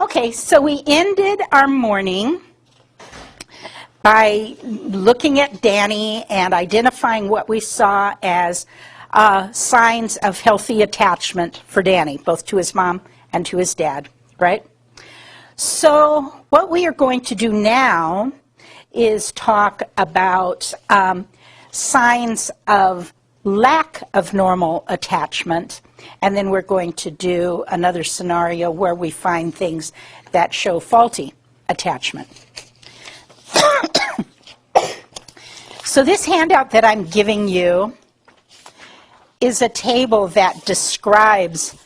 Okay, so we ended our morning by looking at Danny and identifying what we saw as signs of healthy attachment for Danny, both to his mom and to his dad, right? So what we are going to do now is talk about signs of lack of normal attachment, and then we're going to do another scenario where we find things that show faulty attachment. So this handout that I'm giving you is a table that describes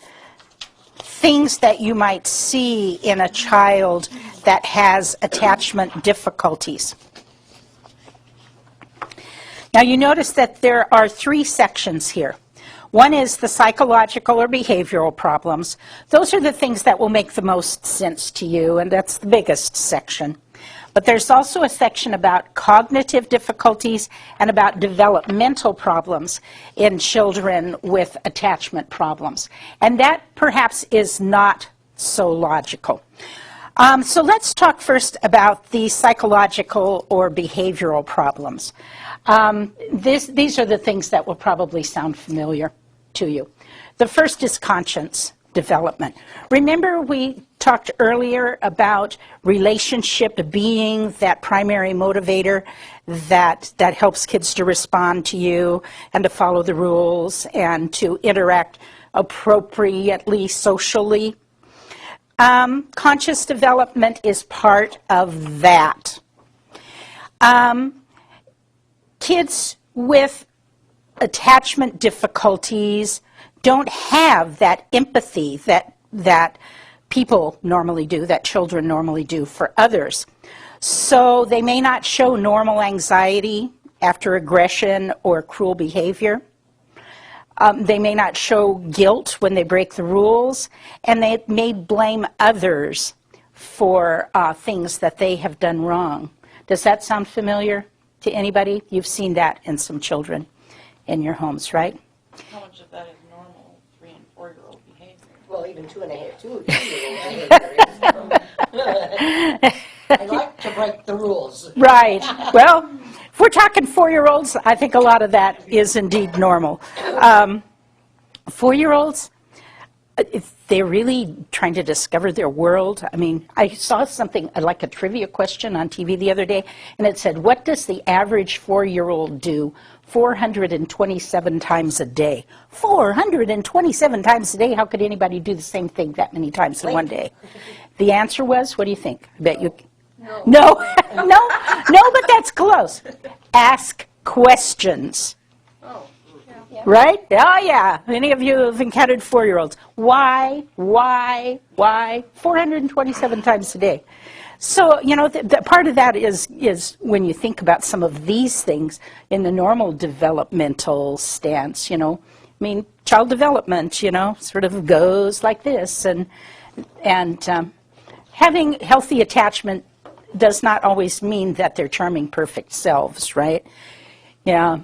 things that you might see in a child that has attachment difficulties. Now you notice that there are three sections here. One is the psychological or behavioral problems. Those are the things that will make the most sense to you, and that's the biggest section. But there's also a section about cognitive difficulties and about developmental problems in children with attachment problems. And that perhaps is not so logical. So let's talk first about the psychological or behavioral problems. These are the things that will probably sound familiar to you. The first is conscience development. Remember we talked earlier about relationship being that primary motivator that helps kids to respond to you and to follow the rules and to interact appropriately socially. Conscious development is part of that. Kids with attachment difficulties don't have that empathy that people normally do, that children normally do for others. So they may not show normal anxiety after aggression or cruel behavior. They may not show guilt when they break the rules, and they may blame others for things that they have done wrong. Does that sound familiar to anybody? You've seen that in some children in your homes, right? How much of that is normal 3- and 4-year-old behavior? Well, even 2-year-old behavior. I like to break the rules. Right. Well, if we're talking 4-year-olds, I think a lot of that is indeed normal. 4-year-olds, if they're really trying to discover their world. I mean, I saw something like a trivia question on TV the other day, and it said, what does the average 4-year-old do 427 times a day? 427 times a day? How could anybody do the same thing that many times in one day? The answer was, what do you think? I bet you... No, but that's close. Ask questions. Right? Oh, yeah. Many of you have encountered 4-year-olds. Why? 427 times a day. So, you know, the part of that is when you think about some of these things in the normal developmental stance, you know. I mean, child development, you know, sort of goes like this. And having healthy attachment does not always mean that they're charming, perfect selves, right? Yeah.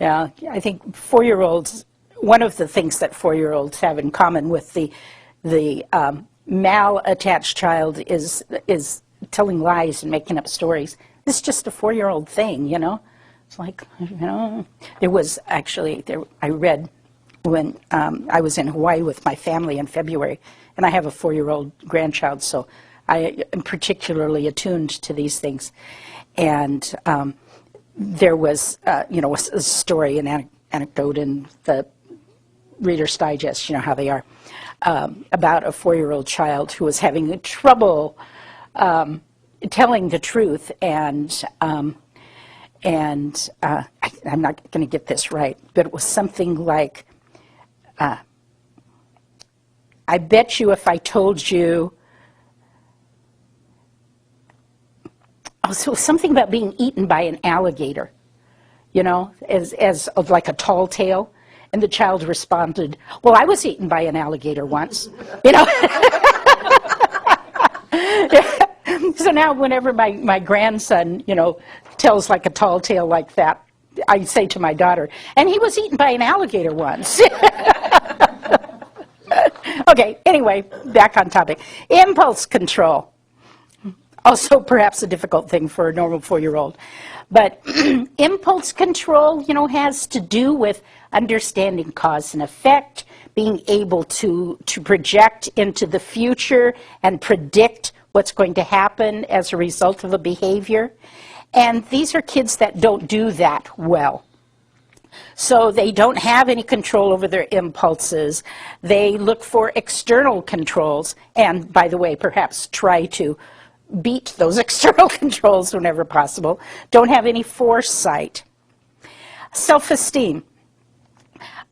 I think 4-year-olds, one of the things that 4-year-olds have in common with the mal-attached child is telling lies and making up stories. It's just a 4-year-old thing, you know. It's like, you know, there was actually, I read when I was in Hawaii with my family in February, and I have a 4-year-old grandchild, so I am particularly attuned to these things. And there was, you know, a story, an anecdote in the Reader's Digest, you know how they are, about a 4-year-old child who was having trouble telling the truth, and I'm not going to get this right, but it was something like, I bet you if I told you, so something about being eaten by an alligator, you know, as of like a tall tale. And the child responded, well, I was eaten by an alligator once, you know. So now whenever my grandson, you know, tells like a tall tale like that, I say to my daughter, and he was eaten by an alligator once. Okay, anyway, back on topic. Impulse control. Also perhaps a difficult thing for a normal 4-year-old. But impulse control, has to do with understanding cause and effect, being able to project into the future and predict what's going to happen as a result of a behavior. And these are kids that don't do that well. So they don't have any control over their impulses. They look for external controls and, by the way, perhaps try to beat those external controls whenever possible. Don't have any foresight. Self-esteem.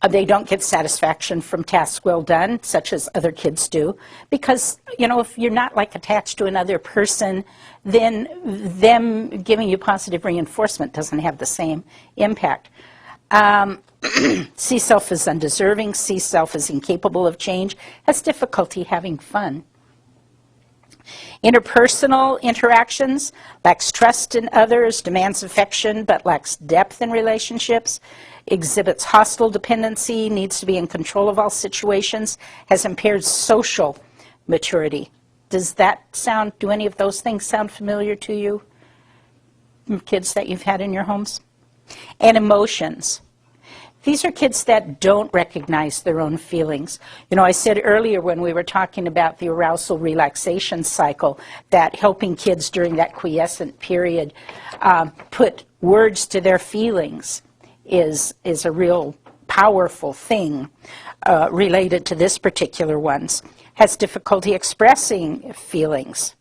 They don't get satisfaction from tasks well done, such as other kids do, because, if you're not attached to another person, then them giving you positive reinforcement doesn't have the same impact. See self as undeserving, see self as incapable of change, has difficulty having fun. Interpersonal interactions, lacks trust in others, demands affection but lacks depth in relationships, exhibits hostile dependency, needs to be in control of all situations, has impaired social maturity. Do any of those things sound familiar to you, kids that you've had in your homes? And emotions. These are kids that don't recognize their own feelings. I said earlier when we were talking about the arousal relaxation cycle that helping kids during that quiescent period put words to their feelings is a real powerful thing related to this particular ones. Has difficulty expressing feelings.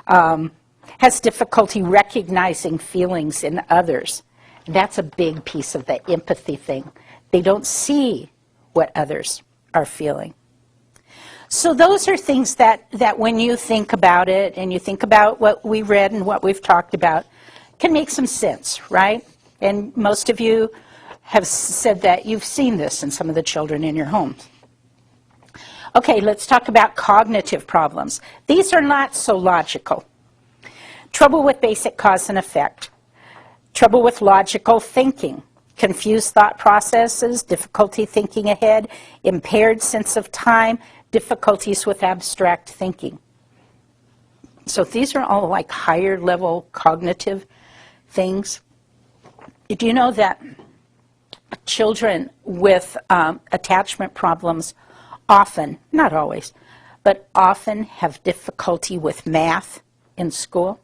Has difficulty recognizing feelings in others. That's a big piece of the empathy thing. They don't see what others are feeling. So those are things that when you think about it and you think about what we read and what we've talked about, can make some sense, right? And most of you have said that you've seen this in some of the children in your homes. Okay, let's talk about cognitive problems. These are not so logical. Trouble with basic cause and effect. Trouble with logical thinking, confused thought processes, difficulty thinking ahead, impaired sense of time, difficulties with abstract thinking. So these are all higher level cognitive things. Do you know that children with attachment problems often, not always, but often have difficulty with math in school?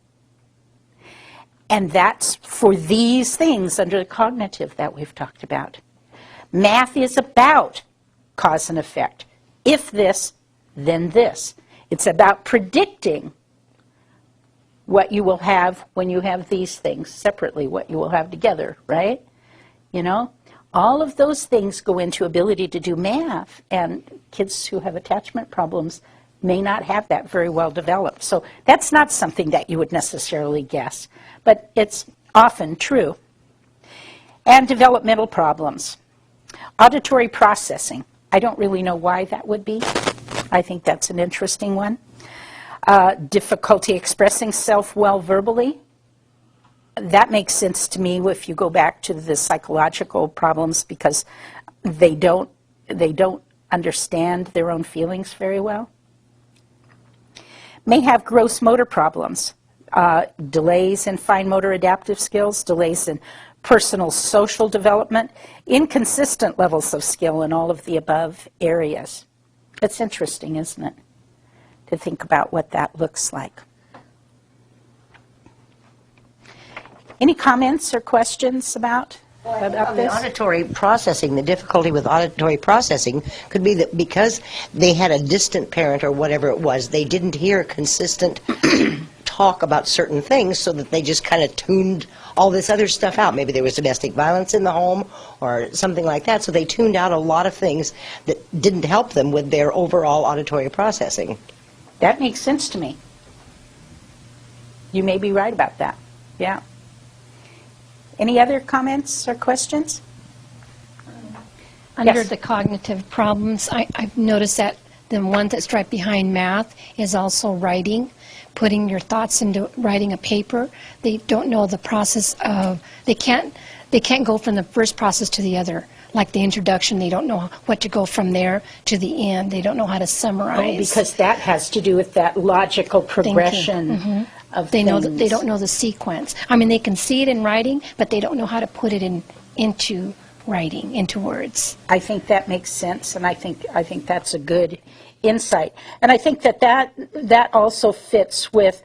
And that's for these things under the cognitive that we've talked about. Math is about cause and effect. If this, then this. It's about predicting what you will have when you have these things separately, what you will have together, right? All of those things go into ability to do math, and kids who have attachment problems may not have that very well developed. So that's not something that you would necessarily guess, but it's often true. And developmental problems. Auditory processing. I don't really know why that would be. I think that's an interesting one. Difficulty expressing self well verbally. That makes sense to me if you go back to the psychological problems, because they don't understand their own feelings very well. May have gross motor problems, delays in fine motor adaptive skills, delays in personal social development, inconsistent levels of skill in all of the above areas. It's interesting, isn't it, to think about what that looks like. Any comments or questions about The this? auditory processing, the difficulty with auditory processing could be that because they had a distant parent or whatever it was, they didn't hear consistent talk about certain things, so that they just kind of tuned all this other stuff out. Maybe there was domestic violence in the home or something like that, so they tuned out a lot of things that didn't help them with their overall auditory processing. That makes sense to me. You may be right about that. Yeah. Any other comments or questions? Under Yes. the cognitive problems, I've noticed that The one that's right behind math is also writing, putting your thoughts into writing a paper. They don't know the process of, they can't go from the first process to the other. Like the introduction, they don't know what to go from there to the end. They don't know how to summarize. Oh, because that has to do with that logical progression of They things. they don't know the sequence. I mean, they can see it in writing, but they don't know how to put it into writing, into words. I think that makes sense, and I think that's a good insight. And I think that also fits with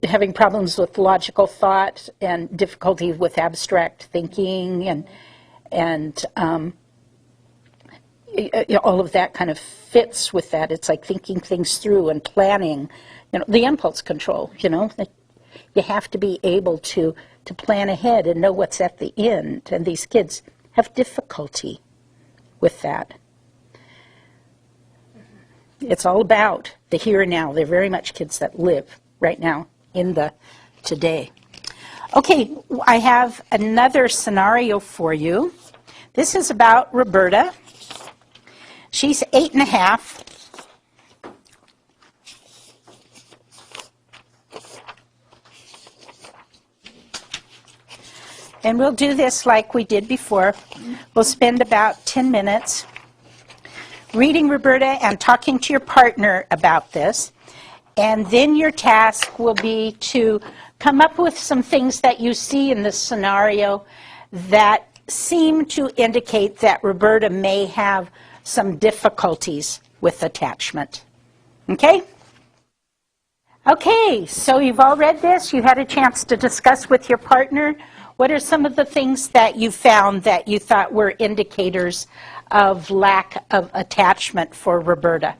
having problems with logical thought and difficulty with abstract thinking and all of that kind of fits with that. It's like thinking things through and planning, the impulse control, that you have to be able to plan ahead and know what's at the end. And these kids have difficulty with that. It's all about the here and now. They're very much kids that live right now in the today. Okay, I have another scenario for you. This is about Roberta. She's 8.5. And we'll do this like we did before. We'll spend about 10 minutes reading Roberta and talking to your partner about this. And then your task will be to come up with some things that you see in this scenario that seem to indicate that Roberta may have some difficulties with attachment. Okay? Okay, so you've all read this. You had a chance to discuss with your partner. What are some of the things that you found that you thought were indicators of lack of attachment for Roberta?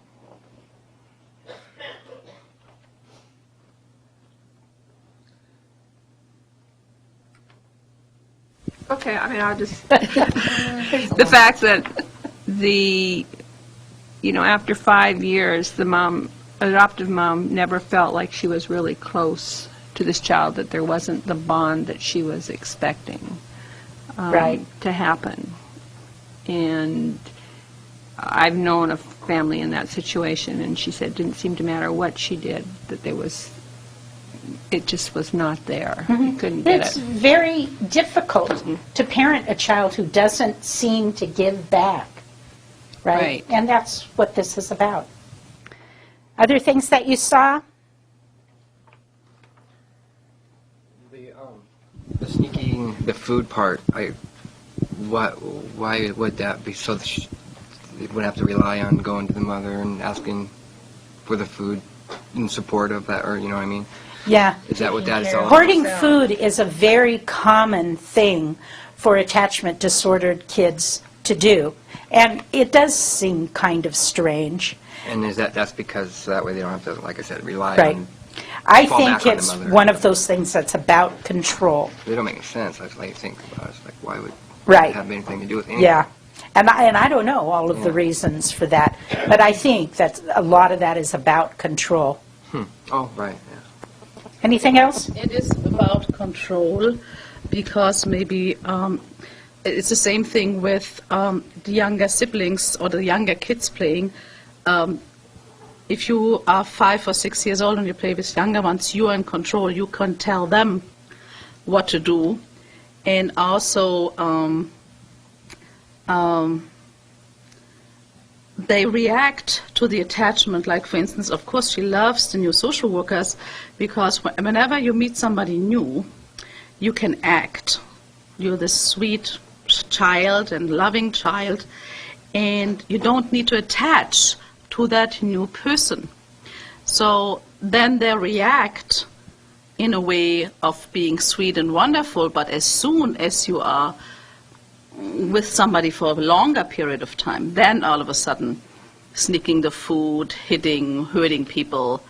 Okay, I mean, I'll just, the fact that after 5 years, the adoptive mom never felt like she was really close to this child, that there wasn't the bond that she was expecting to happen. And I've known a family in that situation, and she said it didn't seem to matter what she did, that it just was not there. You couldn't get It's it. very difficult to parent a child who doesn't seem to give back, right? Right. And that's what this is about. Other things that you saw? The sneaking the food part, why would that be so that she would have to rely on going to the mother and asking for the food in support of that, or you know what I mean? Yeah. Is that what that is all about? Hoarding food is a very common thing for attachment disordered kids to do. And it does seem kind of strange. And that's because that way they don't have to, like I said, rely Right. on. I Fall think back on the it's mother. one of those things that's about control. They don't make any sense. That's what I think about. It's like, why would Right. it have anything to do with anything? Yeah. And I don't know all of the reasons for that, but I think that a lot of that is about control. Oh, right. Yeah. Anything else? It is about control because maybe it's the same thing with the younger siblings or the younger kids playing. If you are 5 or 6 years old and you play with younger ones, you are in control. You can tell them what to do. And also, they react to the attachment. Like, for instance, of course, she loves the new social workers because whenever you meet somebody new, you can act. You're this sweet child and loving child, and you don't need to attach to that new person. So then they react in a way of being sweet and wonderful, but as soon as you are with somebody for a longer period of time, then all of a sudden sneaking the food, hitting, hurting people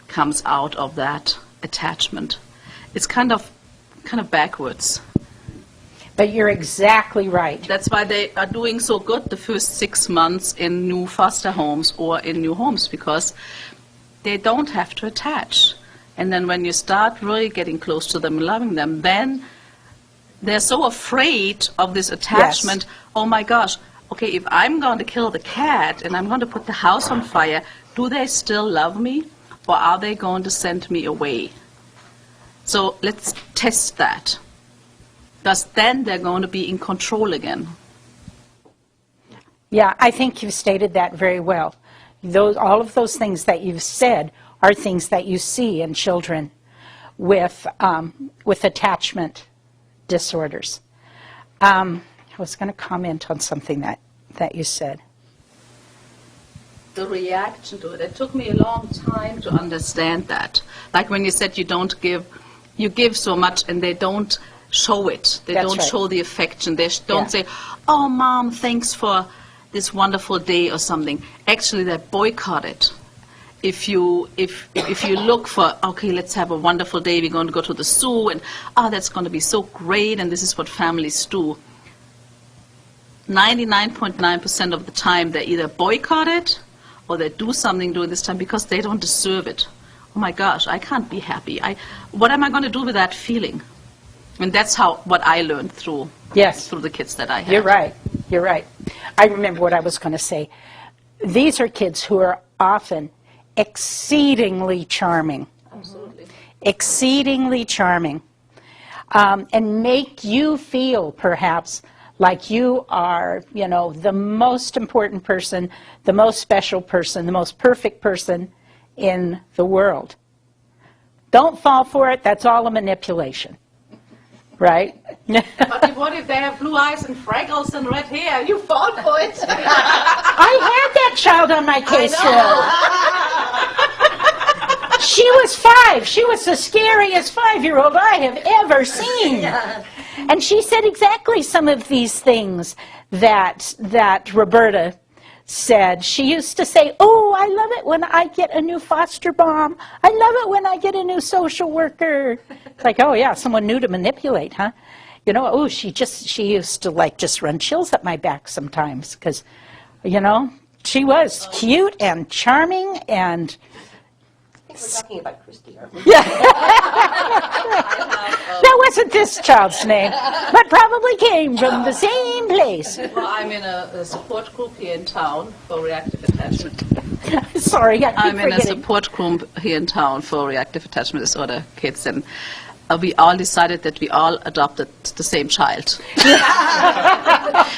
comes out of that attachment. It's kind of backwards. But you're exactly right. That's why they are doing so good the first 6 months in new foster homes or in new homes, because they don't have to attach. And then when you start really getting close to them and loving them, then they're so afraid of this attachment. Oh my gosh, okay, if I'm going to kill the cat and I'm going to put the house on fire, do they still love me, or are they going to send me away? So let's test that, because then they're going to be in control again. Yeah, I think you've stated that very well. All of those things that you've said are things that you see in children with attachment disorders. I was going to comment on something that you said. The reaction to it. It took me a long time to understand that. Like when you said you give so much and they don't show it. They That's don't right. show the affection. They don't Yeah. say, oh, Mom, thanks for this wonderful day or something. Actually, they boycott it. If you look for, okay, let's have a wonderful day, we're going to go to the zoo, and that's going to be so great, and this is what families do. 99.9% of the time they either boycott it or they do something during this time because they don't deserve it. Oh my gosh, I can't be happy. What am I going to do with that feeling? And that's what I learned through the kids that I had. You're right. You're right. I remember what I was going to say. These are kids who are often exceedingly charming. Absolutely. Exceedingly charming. And make you feel, perhaps, like you are, the most important person, the most special person, the most perfect person in the world. Don't fall for it. That's all a manipulation. Right? But what if they have blue eyes and freckles and red hair? You fall for it. I had that child on my case show. She was 5. She was the scariest 5-year-old I have ever seen. And she said exactly some of these things that Roberta said. She used to say, oh, I love it when I get a new foster mom. I love it when I get a new social worker. It's like, oh, yeah, someone new to manipulate, huh? She used to just run chills up my back sometimes because, she was cute and charming and... I think we're talking about Christy, aren't we? That wasn't this child's name, but probably came from the same place. Well, I'm in a support group here in town for reactive attachment. Sorry, I keep I'm in a forgetting. support group here in town for reactive attachment disorder kids, and we all decided that we all adopted the same child.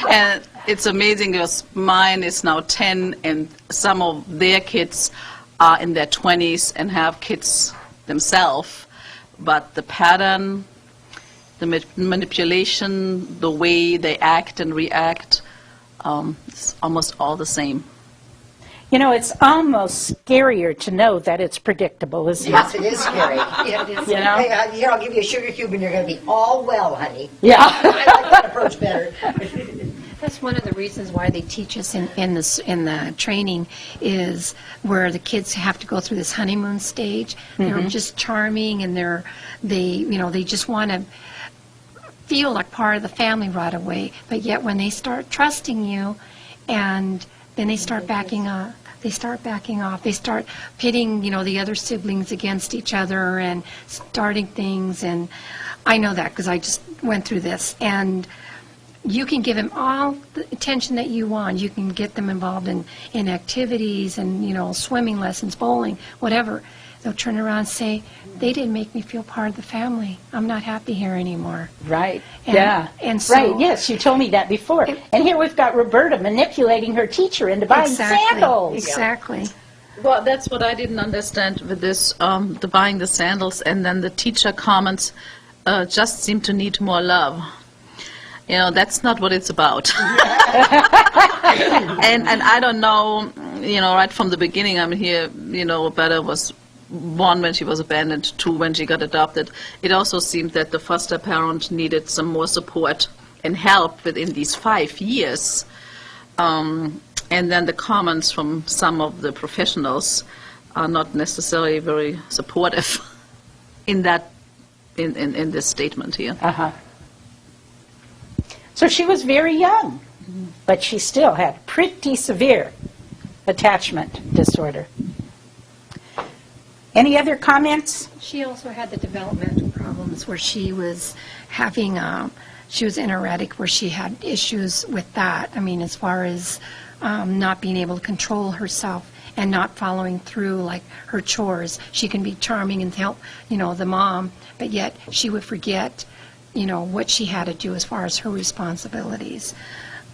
And it's amazing because mine is now 10, and some of their kids are in their 20s and have kids themselves. But the pattern, the manipulation, the way they act and react, it's almost all the same. It's almost scarier to know that it's predictable, isn't Yes, it is scary. Yeah. Hey, here, I'll give you a sugar cube and you're going to be all well, honey. Yeah. I like that approach better. That's one of the reasons why they teach us in the training is where the kids have to go through this honeymoon stage. They're just charming and they just want to feel like part of the family right away. But yet when they start trusting you, and then they start backing up. They start backing off. They start pitting, the other siblings against each other and starting things. And I know that because I just went through this. And you can give them all the attention that you want. You can get them involved in activities and, swimming lessons, bowling, whatever. They'll turn around and say, they didn't make me feel part of the family. I'm not happy here anymore. Right. And- Yeah. and so- right. Yes, you told me that before. And here we've got Roberta manipulating her teacher into buying sandals. Exactly. Well, that's what I didn't understand with this, the buying the sandals, and then the teacher comments, just seem to need more love. That's not what it's about. and I don't know, right from the beginning, I'm here, Roberta was 1 when she was abandoned, 2 when she got adopted. It also seemed that the foster parent needed some more support and help within these 5 years. And then the comments from some of the professionals are not necessarily very supportive in this statement here. Uh-huh. So she was very young, but she still had pretty severe attachment disorder. Any other comments? She also had the developmental problems where she was having she was anoretic, where she had issues with that. I mean, as far as not being able to control herself and not following through, like her chores. She can be charming and help, the mom, but yet she would forget, what she had to do as far as her responsibilities.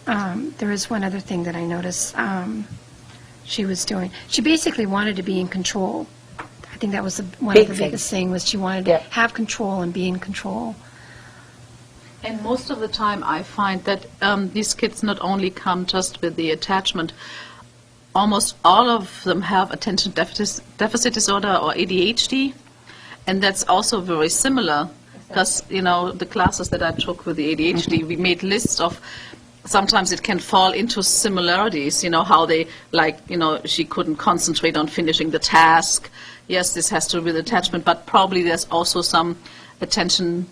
There is one other thing that I noticed she was doing. She basically wanted to be in control. I think that was one of the biggest thing, was she wanted to have control and be in control. And most of the time I find that these kids not only come just with the attachment, almost all of them have attention deficit disorder or ADHD, and that's also very similar because, the classes that I took with the ADHD, we made lists of, sometimes it can fall into similarities, how they, she couldn't concentrate on finishing the task. Yes, this has to do with attachment, but probably there's also some attention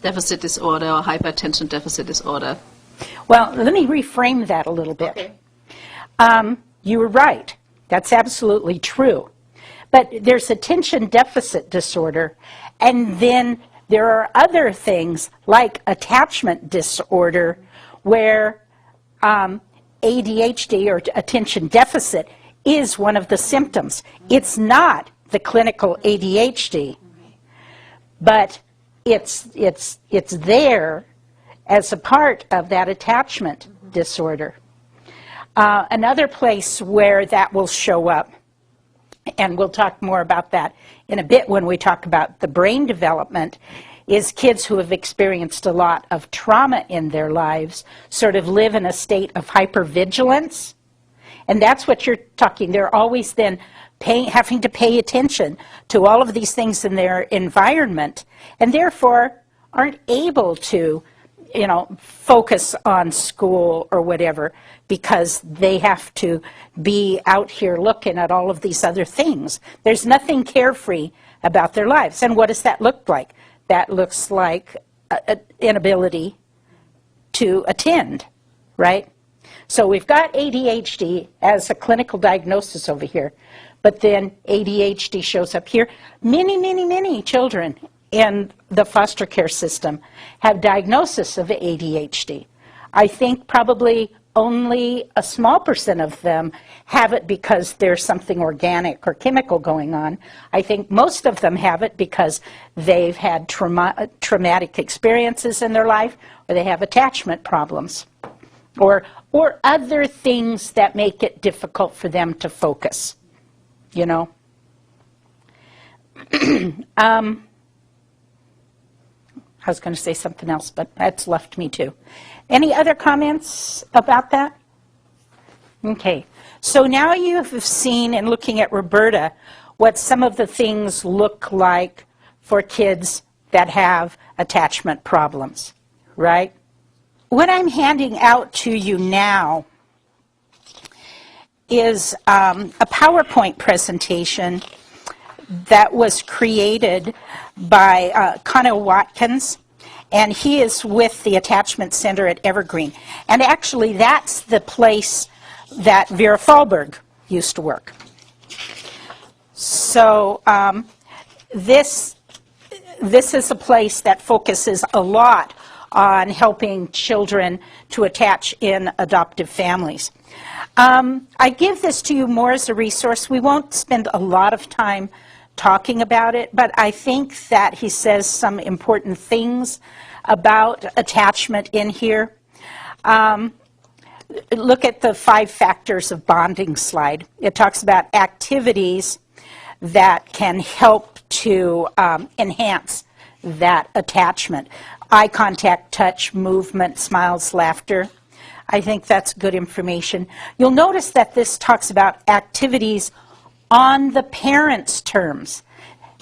deficit disorder or hyperattention deficit disorder. Well, let me reframe that a little bit. Okay. You were right. That's absolutely true. But there's attention deficit disorder, and then there are other things like attachment disorder where ADHD or attention deficit is one of the symptoms. It's not the clinical ADHD, but it's there as a part of that attachment disorder. Another place where that will show up, and we'll talk more about that in a bit when we talk about the brain development, is kids who have experienced a lot of trauma in their lives sort of live in a state of hypervigilance. And that's what you're talking. They're always then having to pay attention to all of these things in their environment, and therefore aren't able to, focus on school or whatever, because they have to be out here looking at all of these other things. There's nothing carefree about their lives. And what does that look like? That looks like an inability to attend, right? So we've got ADHD as a clinical diagnosis over here, but then ADHD shows up here. Many children in the foster care system have diagnosis of ADHD. I think probably only a small percent of them have it because there's something organic or chemical going on. I think most of them have it because they've had traumatic experiences in their life, or they have attachment problems, or other things that make it difficult for them to focus, I was going to say something else, but that's left me too. Any other comments about that? Okay. So now you have seen, in looking at Roberta, what some of the things look like for kids that have attachment problems, right? What I'm handing out to you now is a PowerPoint presentation that was created by Connell Watkins, and he is with the Attachment Center at Evergreen. And actually, that's the place that Vera Fahlberg used to work. So this is a place that focuses a lot on helping children to attach in adoptive families. I give this to you more as a resource. We won't spend a lot of time talking about it, but I think that he says some important things about attachment in here. Look at the 5 factors of bonding slide. It talks about activities that can help to enhance that attachment. Eye contact, touch, movement, smiles, laughter. I think that's good information. You'll notice that this talks about activities on the parent's terms.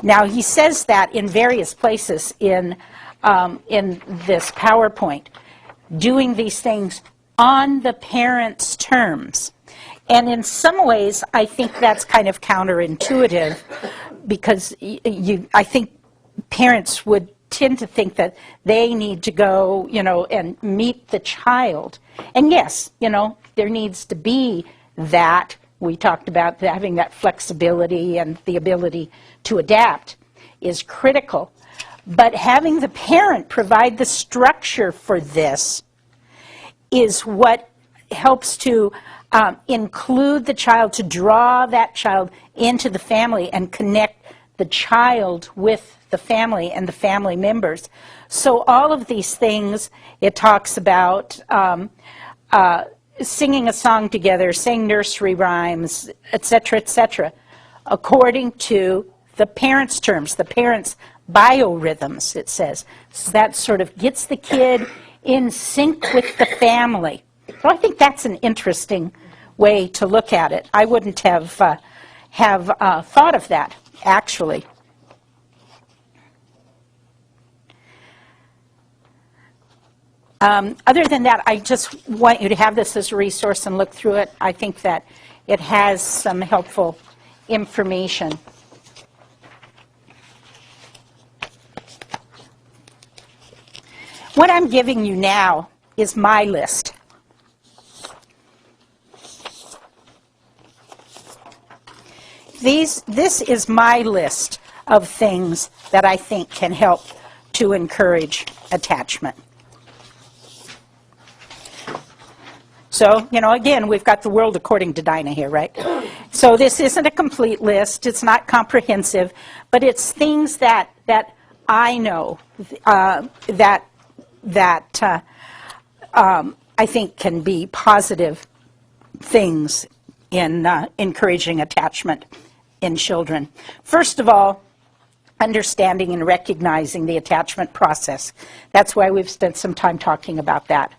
Now, he says that in various places in this PowerPoint, doing these things on the parent's terms. And in some ways, I think that's kind of counterintuitive, because I think parents would tend to think that they need to go, and meet the child. And yes, there needs to be that. We talked about having that flexibility and the ability to adapt is critical. But having the parent provide the structure for this is what helps to include the child, to draw that child into the family and connect the child with the family and the family members. So all of these things, it talks about singing a song together, saying nursery rhymes, etc., according to the parents' terms, the parents' biorhythms, it says. So that sort of gets the kid in sync with the family. So I think that's an interesting way to look at it. I wouldn't have thought of that, actually. Other than that, I just want you to have this as a resource and look through it. I think that it has some helpful information. What I'm giving you now is my list. This is my list of things that I think can help to encourage attachment. So, again, we've got the world according to Dinah here, right? So this isn't a complete list. It's not comprehensive, but it's things that I know that I think can be positive things in encouraging attachment in children. First of all, understanding and recognizing the attachment process. That's why we've spent some time talking about that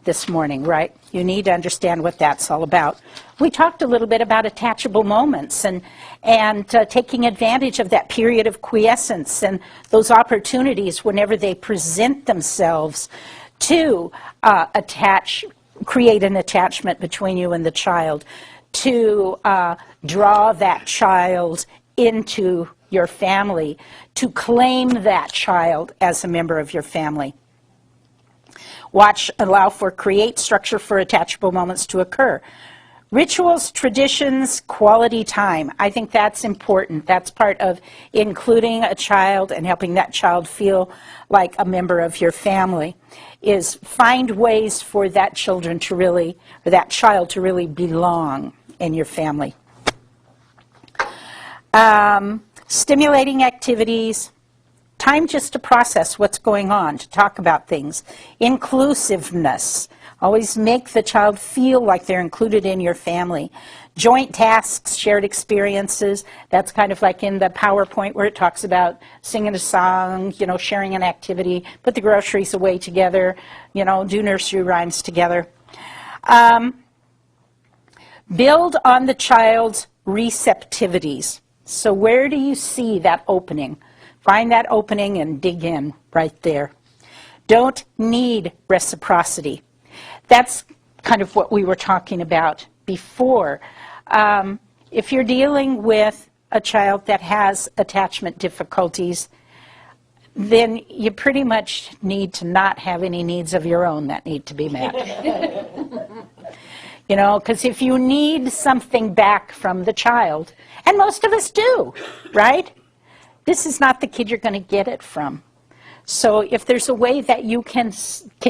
this morning, right? You need to understand what that's all about. We talked a little bit about attachable moments and taking advantage of that period of quiescence and those opportunities whenever they present themselves to create an attachment between you and the child, to draw that child into your family, to claim that child as a member of your family. Create structure for attachable moments to occur. Rituals, traditions, quality time. I think that's important. That's part of including a child and helping that child feel like a member of your family, is find ways for that child to really belong in your family. Stimulating activities. Time just to process what's going on, to talk about things. Inclusiveness. Always make the child feel like they're included in your family. Joint tasks, shared experiences. That's kind of like in the PowerPoint where it talks about singing a song, sharing an activity, put the groceries away together, do nursery rhymes together. Build on the child's receptivities. So where do you see that opening? Find that opening and dig in right there. Don't need reciprocity. That's kind of what we were talking about before. If you're dealing with a child that has attachment difficulties, then you pretty much need to not have any needs of your own that need to be met. Because if you need something back from the child, and most of us do, right? This is not the kid you're going to get it from. So if there's a way that you can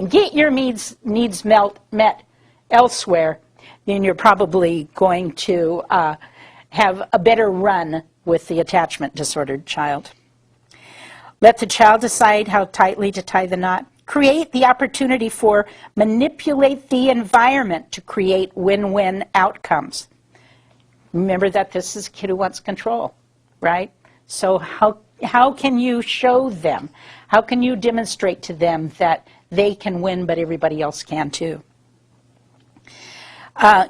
get your needs met elsewhere, then you're probably going to have a better run with the attachment disordered child. Let the child decide how tightly to tie the knot. Create the opportunity for manipulate the environment to create win-win outcomes. Remember that this is a kid who wants control, right? So how can you show them? How can you demonstrate to them that they can win, but everybody else can too?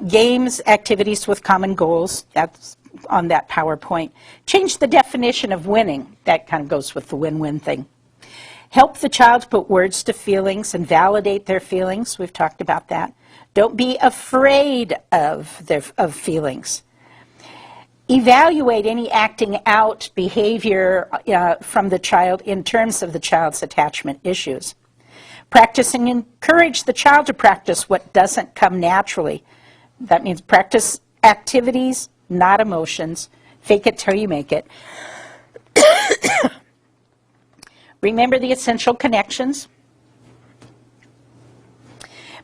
Games, activities with common goals. That's on that PowerPoint. Change the definition of winning. That kind of goes with the win-win thing. Help the child put words to feelings and validate their feelings. We've talked about that. Don't be afraid of feelings. Evaluate any acting out behavior from the child in terms of the child's attachment issues. Practice and encourage the child to practice what doesn't come naturally. That means practice activities, not emotions. Fake it till you make it. Remember the essential connections.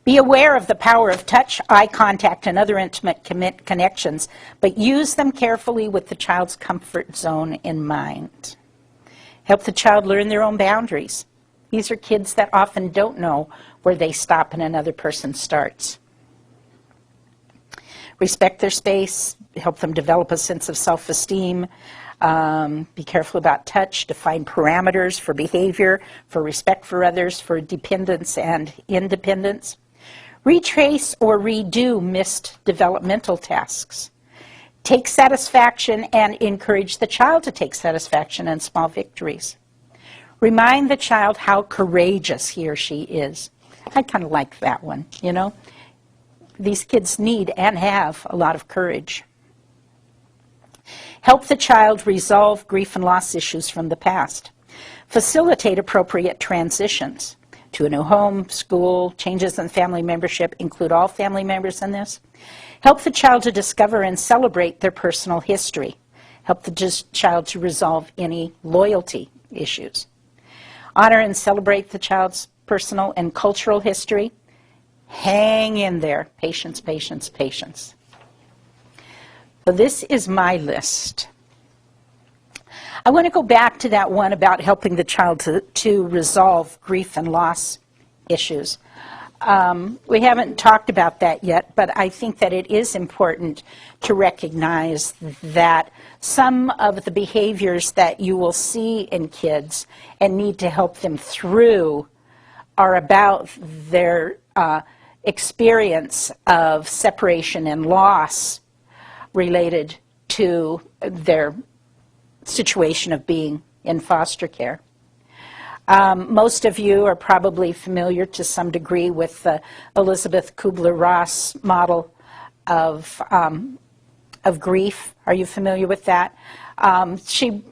Be aware of the power of touch, eye contact, and other intimate connections, but use them carefully with the child's comfort zone in mind. Help the child learn their own boundaries. These are kids that often don't know where they stop and another person starts. Respect their space, help them develop a sense of self-esteem. Be careful about touch, define parameters for behavior, for respect for others, for dependence and independence. Retrace or redo missed developmental tasks. Take satisfaction and encourage the child to take satisfaction in small victories. Remind the child how courageous he or she is. I kind of like that one, you know. These kids need and have a lot of courage. Help the child resolve grief and loss issues from the past. Facilitate appropriate transitions to a new home, school, changes in family membership. Include all family members in this. Help the child to discover and celebrate their personal history. Help the child to resolve any loyalty issues. Honor and celebrate the child's personal and cultural history. Hang in there. Patience, patience, patience. So this is my list. I want to go back to that one about helping the child to resolve grief and loss issues. We haven't talked about that yet, but I think that it is important to recognize that some of the behaviors that you will see in kids and need to help them through are about their experience of separation and loss related to their situation of being in foster care. Most of you are probably familiar to some degree with the Elizabeth Kubler-Ross model of grief. Are you familiar with that? She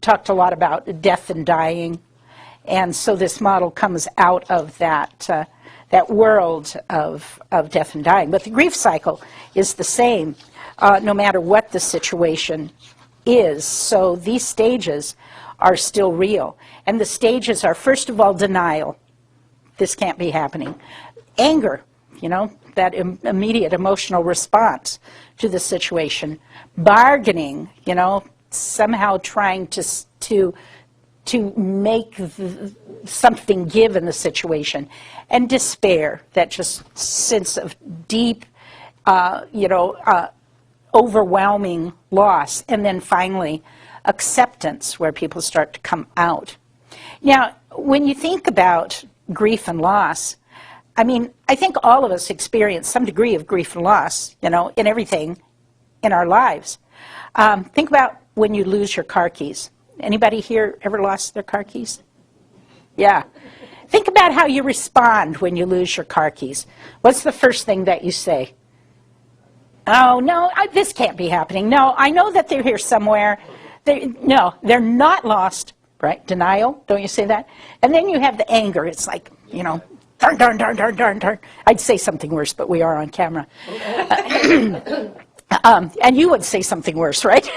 talked a lot about death and dying, and so this model comes out of that world of death and dying. But the grief cycle is the same no matter what the situation is. So these stages are still real. And the stages are, first of all, denial. This can't be happening. Anger, you know, that immediate emotional response to the situation. Bargaining, you know, somehow trying to make something give in the situation. And despair, that just sense of deep, overwhelming loss. And then finally, acceptance, where people start to come out. Now, when you think about grief and loss, I mean, I think all of us experience some degree of grief and loss, you know, in everything in our lives. Think about when you lose your car keys. Anybody here ever lost their car keys? Yeah. Think about how you respond when you lose your car keys. What's the first thing that you say? Oh, no, this can't be happening. No, I know that they're here somewhere. No, they're not lost, right? Denial, don't you say that? And then you have the anger. It's like, you know, darn, darn, darn, darn, darn, darn. I'd say something worse, but we are on camera. And you would say something worse, right?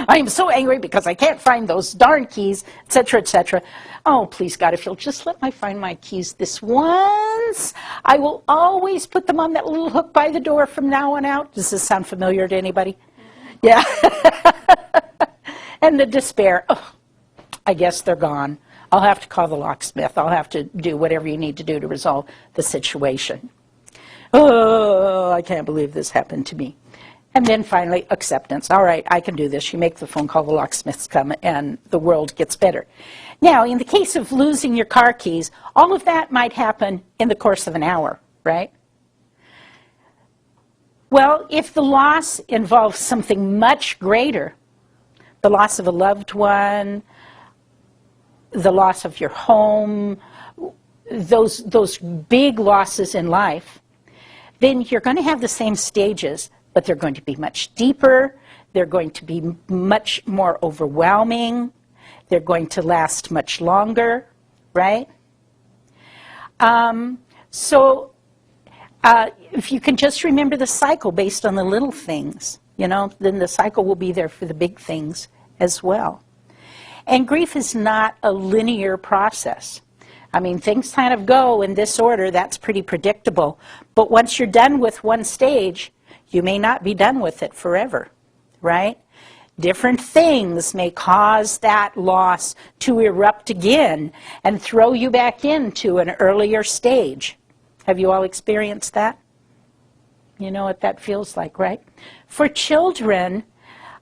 I am so angry because I can't find those darn keys, etc., etc. Oh, please, God, if you'll just let me find my keys this once, I will always put them on that little hook by the door from now on out. Does this sound familiar to anybody? Yeah. And the despair, oh, I guess they're gone. I'll have to call the locksmith. I'll have to do whatever you need to do to resolve the situation. Oh, I can't believe this happened to me. And then finally, acceptance. All right, I can do this. You make the phone call, the locksmiths come, and the world gets better. Now, in the case of losing your car keys, all of that might happen in the course of an hour, right? Well, if the loss involves something much greater, the loss of a loved one, the loss of your home, those big losses in life, then you're going to have the same stages, but they're going to be much deeper, they're going to be much more overwhelming, they're going to last much longer, right? If you can just remember the cycle based on the little things, you know, then the cycle will be there for the big things as well. And grief is not a linear process. I mean, things kind of go in this order. That's pretty predictable. But once you're done with one stage, you may not be done with it forever, right? Different things may cause that loss to erupt again and throw you back into an earlier stage. Have you all experienced that? You know what that feels like, right? For children,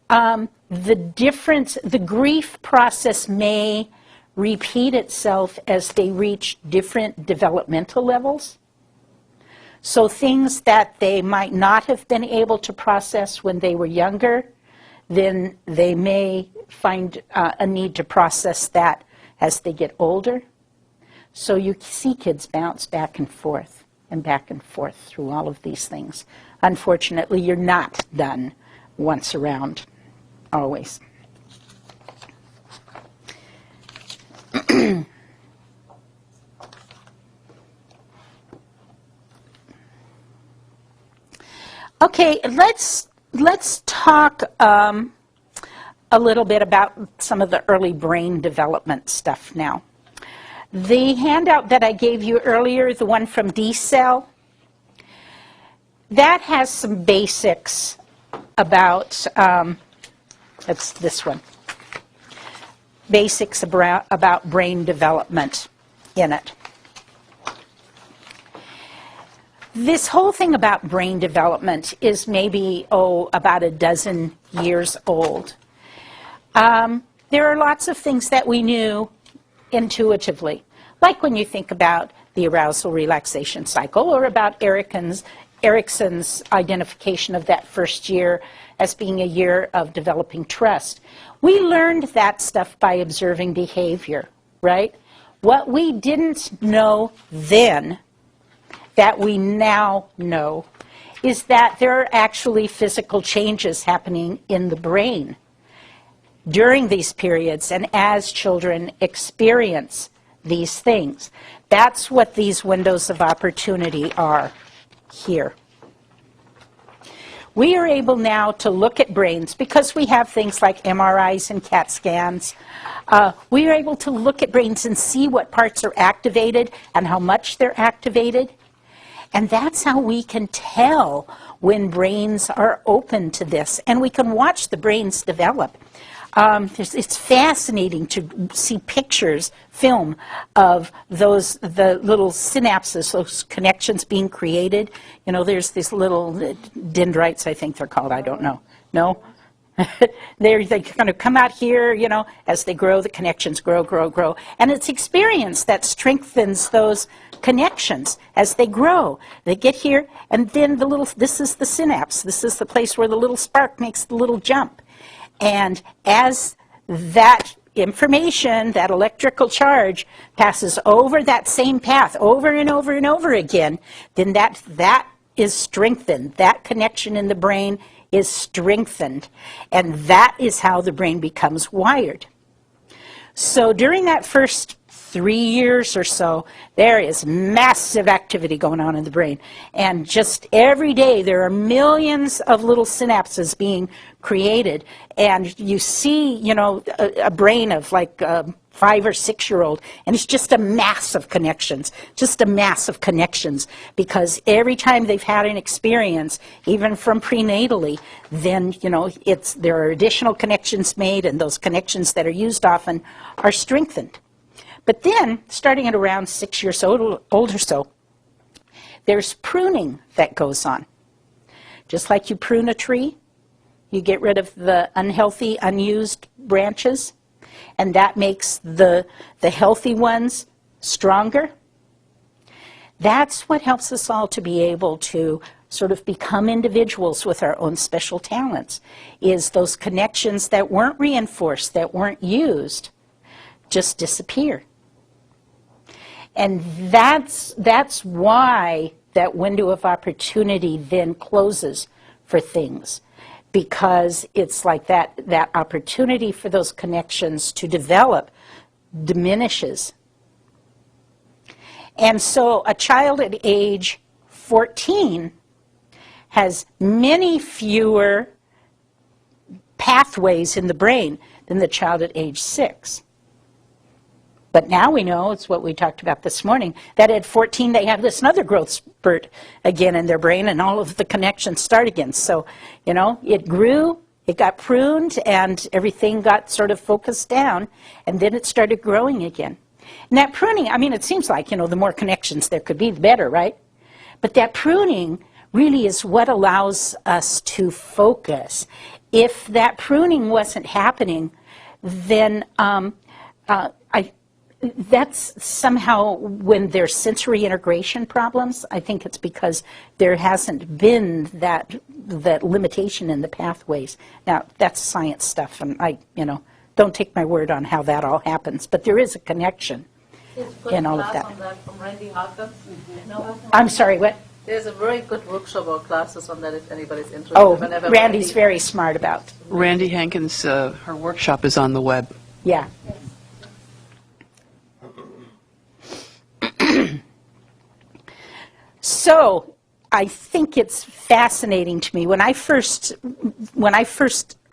the grief process may repeat itself as they reach different developmental levels. So things that they might not have been able to process when they were younger, then they may find a need to process that as they get older. So you see kids bounce back and forth through all of these things. Unfortunately, you're not done once around, always. Okay, let's talk a little bit about some of the early brain development stuff now. The handout that I gave you earlier, the one from D-Cell, that has some basics about, that's this one, basics about brain development in it. This whole thing about brain development is maybe, about a dozen years old. There are lots of things that we knew intuitively, like when you think about the arousal relaxation cycle or about Erickson's identification of that first year as being a year of developing trust. We learned that stuff by observing behavior, right? What we didn't know then that we now know is that there are actually physical changes happening in the brain during these periods and as children experience these things. That's what these windows of opportunity are here. We are able now to look at brains because we have things like MRIs and CAT scans. We are able to look at brains and see what parts are activated and how much they're activated. And that's how we can tell when brains are open to this. And we can watch the brains develop. It's fascinating to see pictures, film, of the little synapses, those connections being created. You know, there's these little dendrites, I think they're called. I don't know. No? They kind of come out here, you know, as they grow, the connections grow. And it's experience that strengthens those connections as they grow. They get here, and then this is the synapse. This is the place where the little spark makes the little jump. And as that information, that electrical charge, passes over that same path over and over and over again, then that is strengthened. That connection in the brain is strengthened. And that is how the brain becomes wired. So during that first 3 years or so, there is massive activity going on in the brain. And just every day there are millions of little synapses being created. And you see, you know, a brain of like a 5 or 6 year old, and it's just a mass of connections, because every time they've had an experience, even from prenatally, then, you know, there are additional connections made, and those connections that are used often are strengthened. But then, starting at around 6 years old or so, there's pruning that goes on. Just like you prune a tree, you get rid of the unhealthy, unused branches, and that makes the healthy ones stronger. That's what helps us all to be able to sort of become individuals with our own special talents, is those connections that weren't reinforced, that weren't used, just disappear. And that's why that window of opportunity then closes for things, because it's like that opportunity for those connections to develop diminishes. And so a child at age 14 has many fewer pathways in the brain than the child at age 6. But now we know, it's what we talked about this morning, that at 14 they have this another growth spurt again in their brain, and all of the connections start again. So, you know, it grew, it got pruned, and everything got sort of focused down, and then it started growing again. And that pruning, I mean, it seems like, you know, the more connections there could be, the better, right? But that pruning really is what allows us to focus. If that pruning wasn't happening, then that's somehow when there's sensory integration problems. I think it's because there hasn't been that limitation in the pathways. Now, that's science stuff, and don't take my word on how that all happens, but there is a connection in all of that. On that from Randy Hawkins. No? I'm sorry, what? There's a very good workshop or classes on that if anybody's interested. Oh, Whenever Randy's very smart about. Randy Hankins, her workshop is on the web. Yeah. So, I think it's fascinating to me. When I first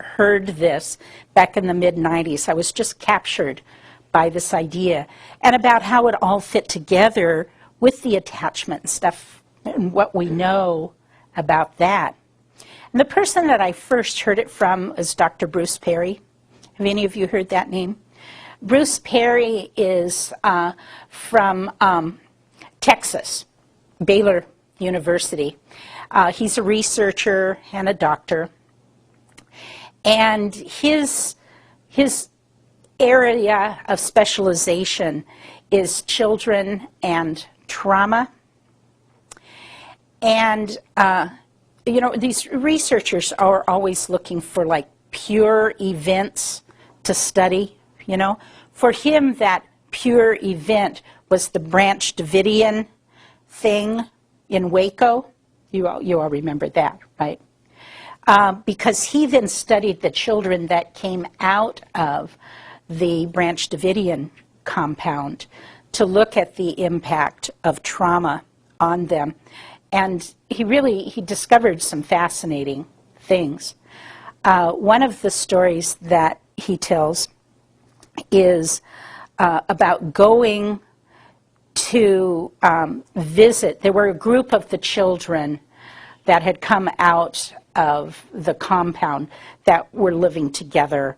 heard this back in the mid-90s, I was just captured by this idea and about how it all fit together with the attachment and stuff and what we know about that. And the person that I first heard it from is Dr. Bruce Perry. Have any of you heard that name? Bruce Perry is from Texas, Baylor University. He's a researcher and a doctor. And his area of specialization is children and trauma. And, these researchers are always looking for, like, pure events to study, For him, that pure event was the Branch Davidian thing in Waco. You all remember that, right? Because he then studied the children that came out of the Branch Davidian compound to look at the impact of trauma on them. And he discovered some fascinating things. One of the stories that he tells is about going to visit. There were a group of the children that had come out of the compound that were living together.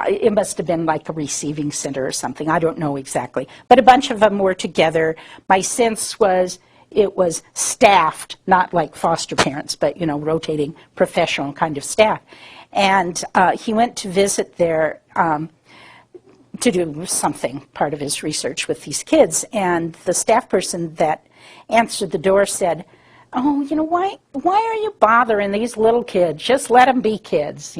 It must have been like a receiving center or something. I don't know exactly. But a bunch of them were together. My sense was it was staffed, not like foster parents, but, rotating professional kind of staff. And he went to visit there to do something, part of his research with these kids. And the staff person that answered the door said, "Oh, why are you bothering these little kids? Just let them be kids,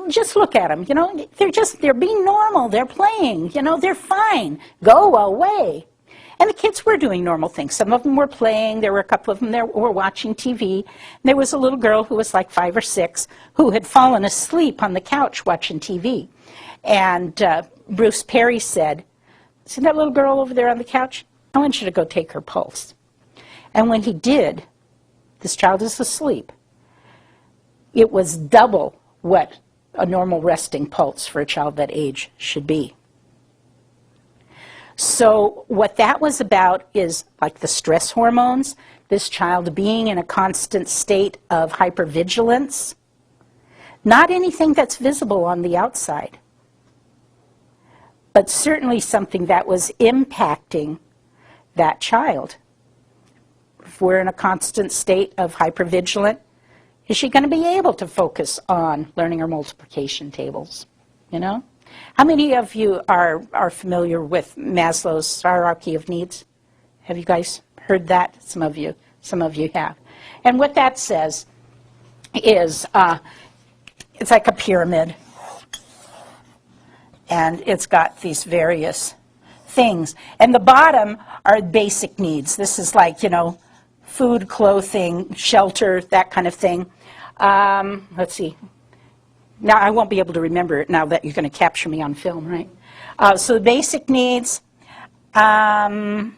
Just look at them, they're being normal, they're playing, they're fine. Go away." And the kids were doing normal things. Some of them were playing. There were a couple of them that were watching TV. And there was a little girl who was like 5 or 6 who had fallen asleep on the couch watching TV. And Bruce Perry said, "See that little girl over there on the couch? I want you to go take her pulse." And when he did, this child is asleep. It was double what a normal resting pulse for a child that age should be. So what that was about is like the stress hormones, this child being in a constant state of hypervigilance, not anything that's visible on the outside, but certainly something that was impacting that child. If we're in a constant state of hypervigilant, is she going to be able to focus on learning her multiplication tables, How many of you are familiar with Maslow's hierarchy of needs? Have you guys heard that? Some of you have. And what that says is it's like a pyramid. And it's got these various things. And the bottom are basic needs. This is like, food, clothing, shelter, that kind of thing. Let's see. Now, I won't be able to remember it now that you're going to capture me on film, right? So the basic needs. No,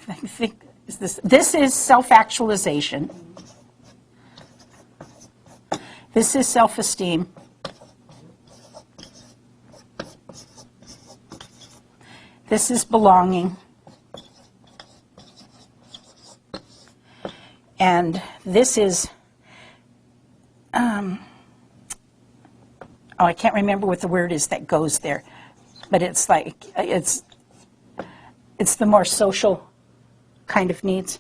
I think this is self-actualization. This is self-esteem. This is belonging. And this is, I can't remember what the word is that goes there, but it's like, it's the more social kind of needs.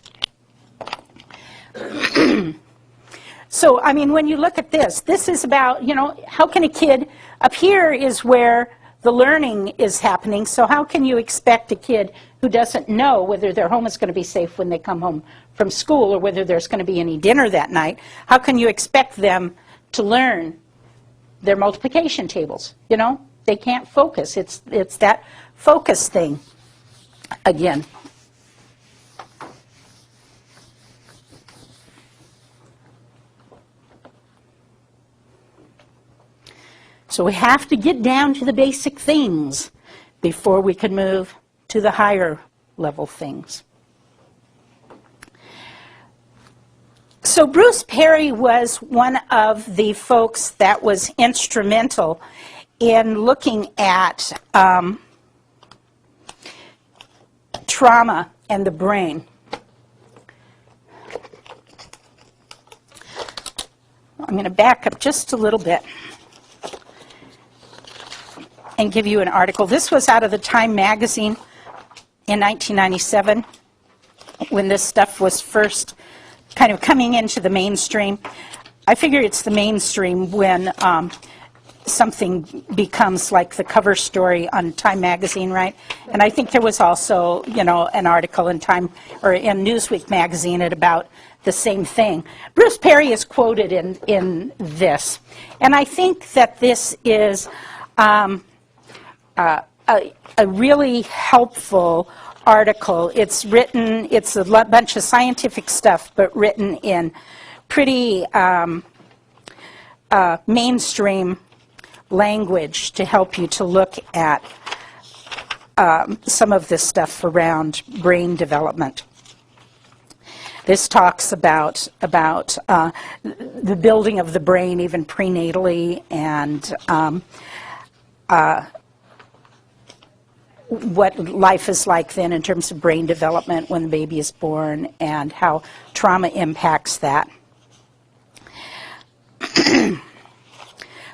So, I mean, when you look at this, this is about, you know, how can a kid, up here is where the learning is happening, so how can you expect a kid who doesn't know whether their home is going to be safe when they come home from school or whether there's going to be any dinner that night, how can you expect them to learn their multiplication tables? You know, they can't focus. It's that focus thing again. So we have to get down to the basic things before we can move to the higher level things. So Bruce Perry was one of the folks that was instrumental in looking at trauma and the brain. I'm going to back up just a little bit and give you an article. This was out of the Time magazine in 1997 when this stuff was first kind of coming into the mainstream. I figure it's the mainstream when something becomes like the cover story on Time magazine, right? And I think there was also, you know, an article in Time or in Newsweek magazine about the same thing. Bruce Perry is quoted in this, and I think that this is a really helpful article. It's written, it's a bunch of scientific stuff, but written in pretty mainstream language to help you to look at some of this stuff around brain development. This talks about the building of the brain even prenatally and what life is like then in terms of brain development when the baby is born and how trauma impacts that.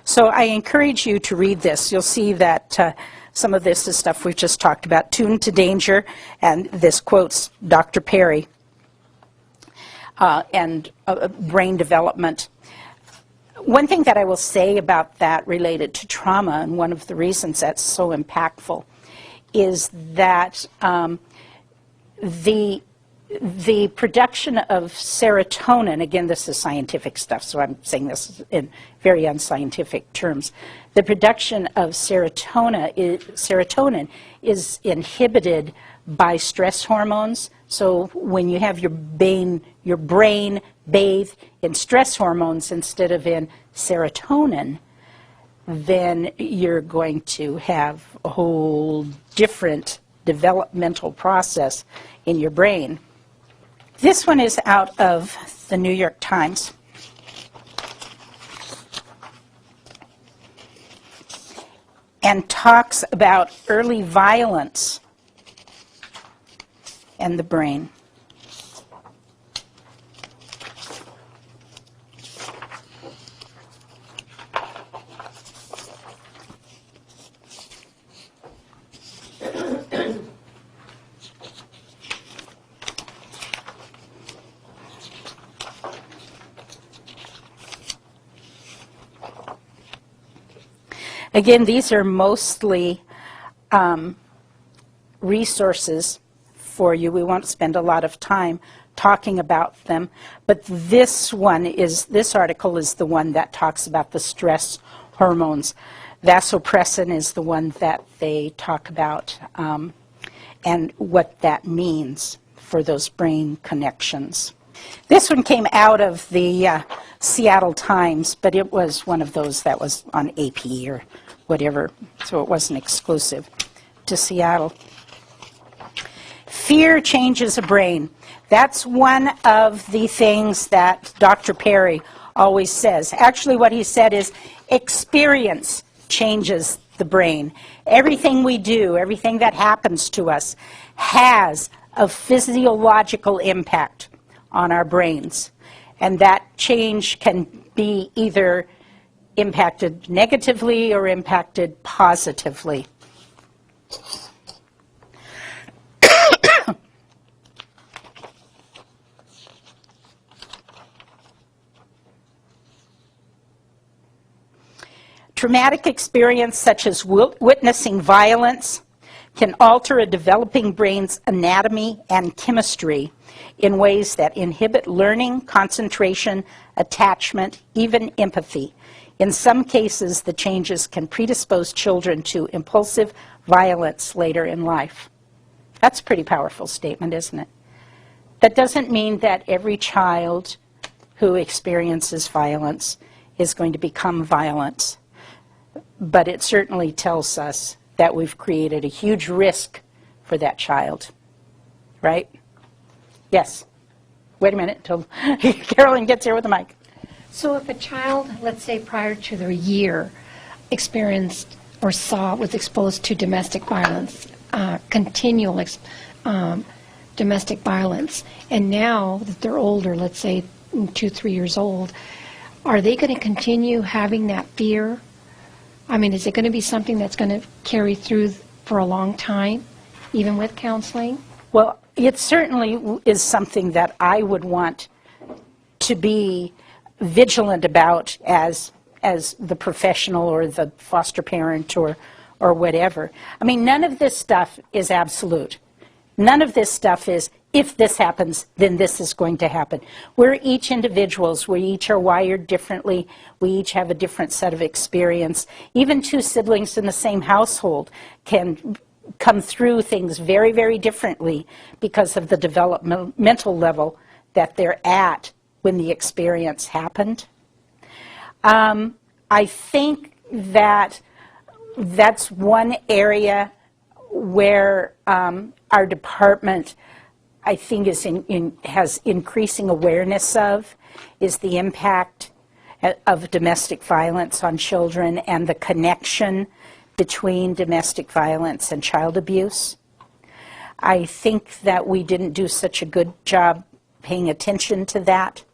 So I encourage you to read this. You'll see that some of this is stuff we've just talked about. Tuned to Danger, and this quotes Dr. Perry and brain development. One thing that I will say about that related to trauma, and one of the reasons that's so impactful, is that the production of serotonin, again, this is scientific stuff, so I'm saying this in very unscientific terms. The production of serotonin is inhibited by stress hormones. So when you have your brain bathe in stress hormones instead of in serotonin, then you're going to have a whole different developmental process in your brain. This one is out of the New York Times. And talks about early violence and the brain. Again, these are mostly resources for you. We won't spend a lot of time talking about them, but this article is the one that talks about the stress hormones. Vasopressin is the one that they talk about and what that means for those brain connections. This one came out of the Seattle Times, but it was one of those that was on AP or whatever, so it wasn't exclusive to Seattle. Fear changes a brain. That's one of the things that Dr. Perry always says. Actually, what he said is experience changes the brain. Everything we do, everything that happens to us has a physiological impact on our brains. And that change can be either impacted negatively or impacted positively. Traumatic experience such as witnessing violence can alter a developing brain's anatomy and chemistry in ways that inhibit learning, concentration, attachment, even empathy. In some cases, the changes can predispose children to impulsive violence later in life. That's a pretty powerful statement, isn't it? That doesn't mean that every child who experiences violence is going to become violent, but it certainly tells us that we've created a huge risk for that child, right? Yes. Wait a minute until Carolyn gets here with the mic. So if a child, let's say prior to their year, experienced or was exposed to domestic violence, continual domestic violence, and now that they're older, let's say 2-3 years old, are they going to continue having that fear? I mean, is it going to be something that's going to carry through for a long time, even with counseling? Well, it certainly is something that I would want to be vigilant about as the professional or the foster parent or whatever. I mean, none of this stuff is absolute. None of this stuff is, if this happens, then this is going to happen. We're each individuals. We each are wired differently. We each have a different set of experience. Even two siblings in the same household can come through things very, very differently because of the developmental level that they're at when the experience happened. I think that that's one area where our department, I think, has increasing awareness of, is the impact of domestic violence on children and the connection between domestic violence and child abuse. I think that we didn't do such a good job paying attention to that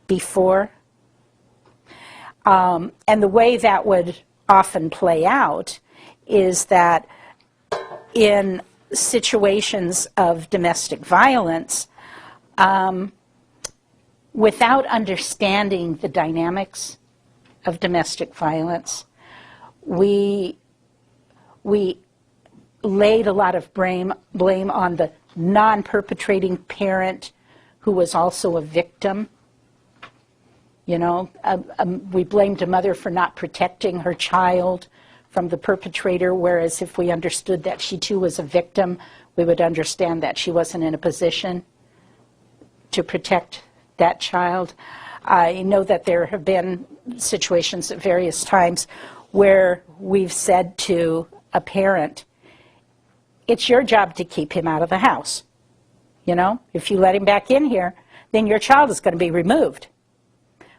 before. And the way that would often play out is that in situations of domestic violence, without understanding the dynamics of domestic violence, we laid a lot of blame on the non-perpetrating parent who was also a victim. You know, we blamed a mother for not protecting her child from the perpetrator, whereas if we understood that she too was a victim, we would understand that she wasn't in a position to protect that child. I know that there have been situations at various times where we've said to a parent, it's your job to keep him out of the house. You know, if you let him back in here, then your child is going to be removed.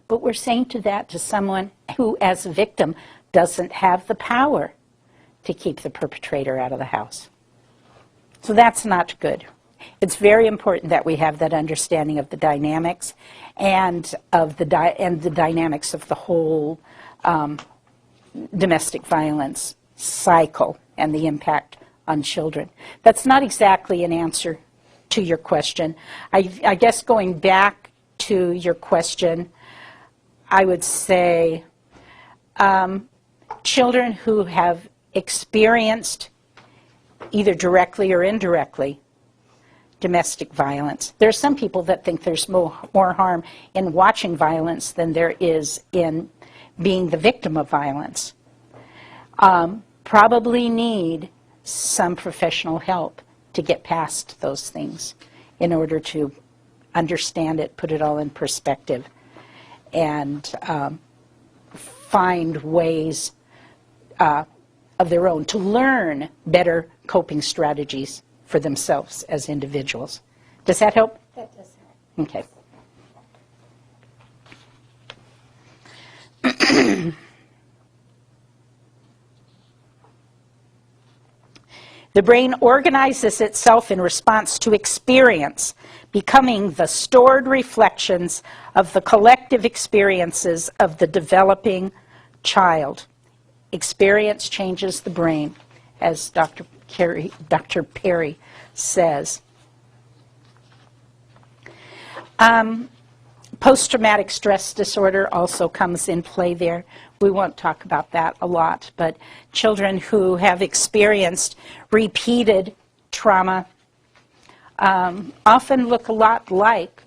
But we're saying that to someone who, as a victim, doesn't have the power to keep the perpetrator out of the house. So that's not good. It's very important that we have that understanding of the dynamics and of the dynamics of the whole domestic violence cycle and the impact on children. That's not exactly an answer to your question. I guess going back to your question, I would say children who have experienced, either directly or indirectly, domestic violence. There are some people that think there's more harm in watching violence than there is in being the victim of violence. Probably need some professional help to get past those things in order to understand it, put it all in perspective, and find ways of their own to learn better coping strategies for themselves as individuals. Does that help? That does help. Okay. The brain organizes itself in response to experience, becoming the stored reflections of the collective experiences of the developing child. Experience changes the brain, as Dr. Perry says. Post-traumatic stress disorder also comes in play there. We won't talk about that a lot, but children who have experienced repeated trauma often look a lot like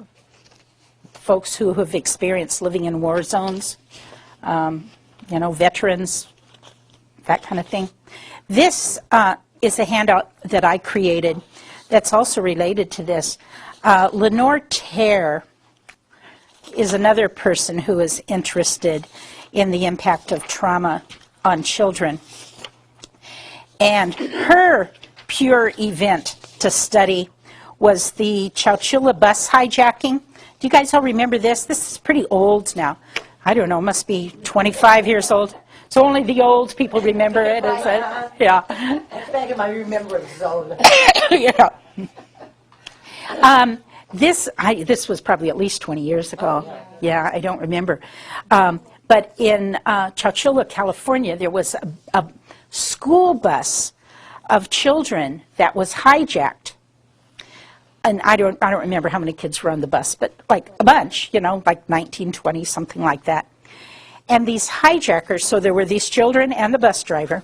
folks who have experienced living in war zones, veterans, that kind of thing. This is a handout that I created that's also related to this. Lenore Terr is another person who is interested in the impact of trauma on children. And her pure event to study was the Chowchilla bus hijacking. Do you guys all remember this? This is pretty old now. I don't know, must be 25 years old. So only the old people remember it, is it? Yeah. It's back in my remembrance zone. Yeah. This was probably at least 20 years ago. Yeah, I don't remember. But in Chowchilla, California, there was a school bus of children that was hijacked. And I don't remember how many kids were on the bus, but like a bunch, like 19, 20, something like that. And these hijackers, so there were these children and the bus driver.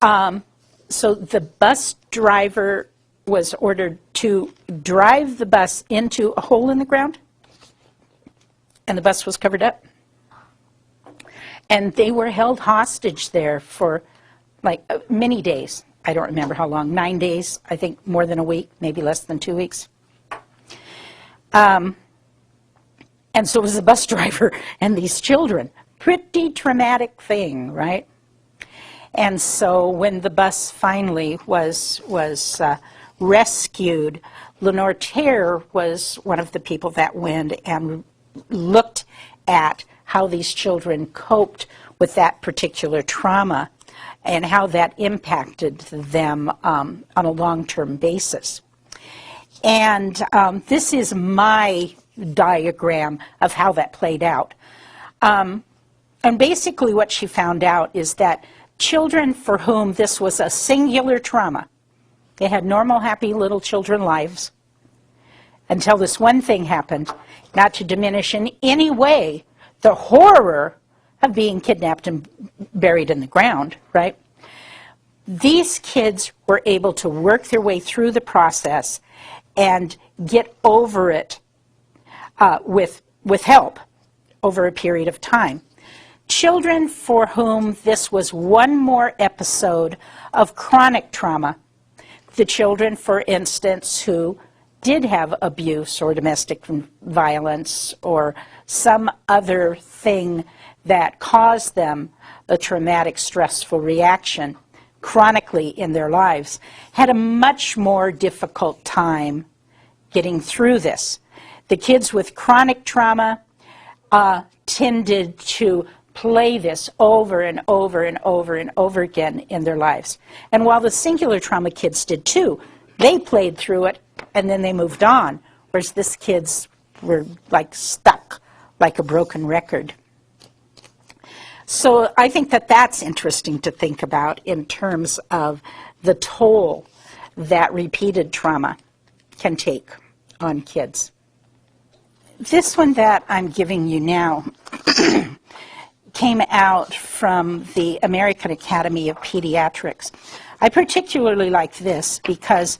So the bus driver was ordered to drive the bus into a hole in the ground, and the bus was covered up. And they were held hostage there for like many days. I don't remember how long, 9 days, I think more than a week, maybe less than 2 weeks. And so was the bus driver and these children. Pretty traumatic thing, right? And so when the bus finally was rescued, Lenore Terr was one of the people that went and looked at how these children coped with that particular trauma and how that impacted them on a long-term basis. And this is my diagram of how that played out. And basically what she found out is that children for whom this was a singular trauma, they had normal, happy little children lives until this one thing happened, not to diminish in any way the horror of being kidnapped and buried in the ground, right? These kids were able to work their way through the process and get over it with help over a period of time. Children for whom this was one more episode of chronic trauma, the children, for instance, who did have abuse or domestic violence or some other thing that caused them a traumatic, stressful reaction chronically in their lives, had a much more difficult time getting through this. The kids with chronic trauma tended to play this over and over and over and over again in their lives. And while the singular trauma kids did too, they played through it and then they moved on, whereas this kids were like stuck like a broken record. So I think that that's interesting to think about in terms of the toll that repeated trauma can take on kids. This one that I'm giving you now came out from the American Academy of Pediatrics. I particularly like this because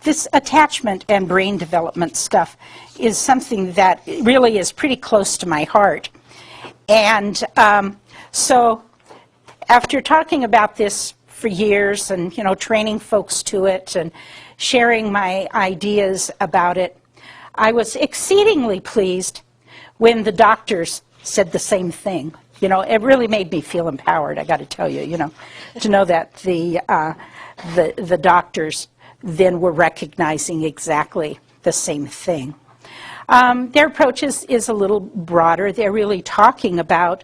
this attachment and brain development stuff is something that really is pretty close to my heart. And so after talking about this for years and, training folks to it and sharing my ideas about it, I was exceedingly pleased when the doctors said the same thing. It really made me feel empowered, I got to tell you, to know that the doctors then were recognizing exactly the same thing. Their approach is a little broader. They're really talking about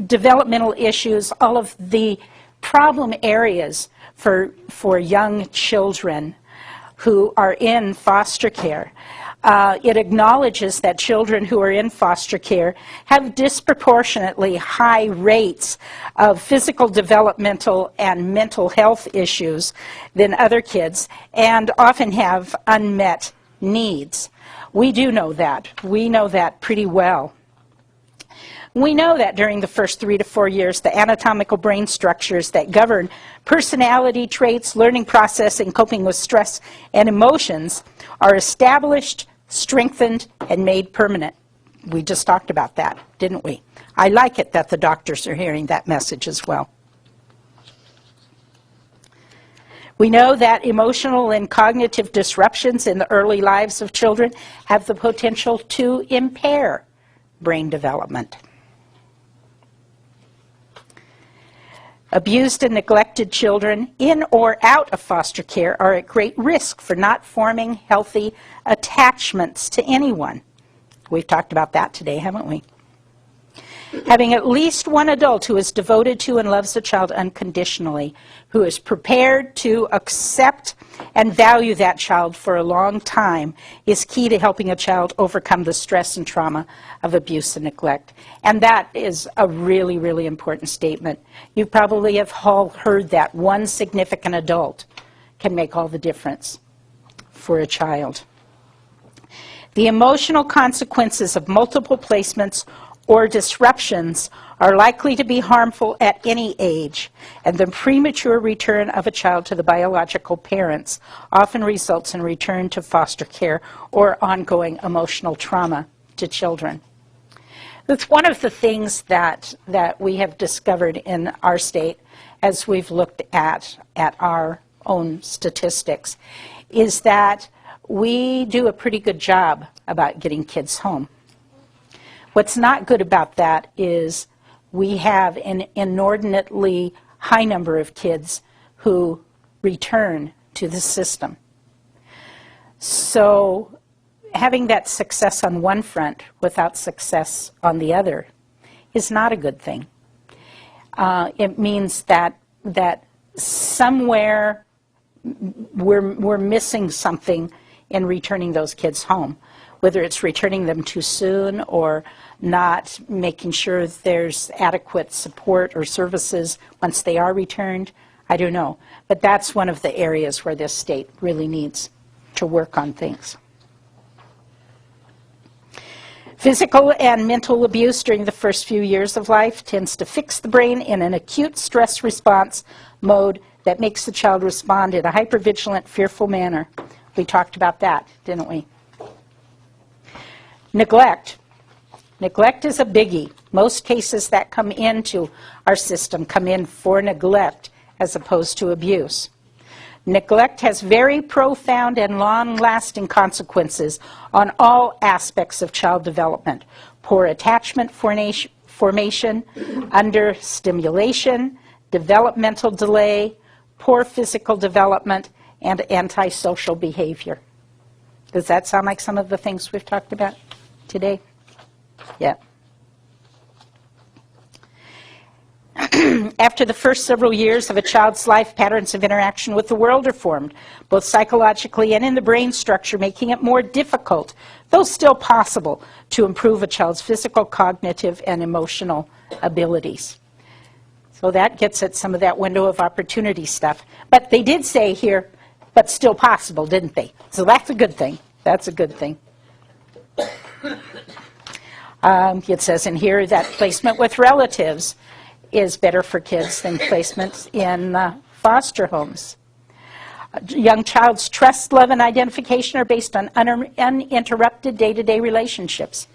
developmental issues, all of the problem areas for young children who are in foster care. It acknowledges that children who are in foster care have disproportionately high rates of physical, developmental, and mental health issues than other kids, and often have unmet needs. We do know that. We know that pretty well. We know that during the first 3 to 4 years, the anatomical brain structures that govern personality traits, learning processing, coping with stress and emotions are established, strengthened, and made permanent. We just talked about that, didn't we? I like it that the doctors are hearing that message as well. We know that emotional and cognitive disruptions in the early lives of children have the potential to impair brain development. Abused and neglected children in or out of foster care are at great risk for not forming healthy attachments to anyone. We've talked about that today, haven't we? Having at least one adult who is devoted to and loves a child unconditionally, who is prepared to accept and value that child for a long time, is key to helping a child overcome the stress and trauma of abuse and neglect. And that is a really, really important statement. You probably have all heard that one significant adult can make all the difference for a child. The emotional consequences of multiple placements or disruptions are likely to be harmful at any age, and the premature return of a child to the biological parents often results in return to foster care or ongoing emotional trauma to children. That's one of the things that we have discovered in our state as we've looked at our own statistics, is that we do a pretty good job about getting kids home. What's not good about that is we have an inordinately high number of kids who return to the system. So having that success on one front without success on the other is not a good thing. It means that somewhere we're missing something in returning those kids home, whether it's returning them too soon or not making sure there's adequate support or services once they are returned. I don't know. But that's one of the areas where this state really needs to work on things. Physical and mental abuse during the first few years of life tends to fix the brain in an acute stress response mode that makes the child respond in a hypervigilant, fearful manner. We talked about that, didn't we? Neglect. Neglect is a biggie. Most cases that come into our system come in for neglect as opposed to abuse. Neglect has very profound and long-lasting consequences on all aspects of child development. Poor attachment formation, under-stimulation, developmental delay, poor physical development, and antisocial behavior. Does that sound like some of the things we've talked about today? Yeah. After the first several years of a child's life, patterns of interaction with the world are formed, both psychologically and in the brain structure, making it more difficult, though still possible, to improve a child's physical, cognitive, and emotional abilities. So that gets at some of that window of opportunity stuff. But they did say here, but still possible, didn't they? So that's a good thing. That's a good thing. It says in here that placement with relatives is better for kids than placement in foster homes. A young child's trust, love, and identification are based on uninterrupted day-to-day relationships.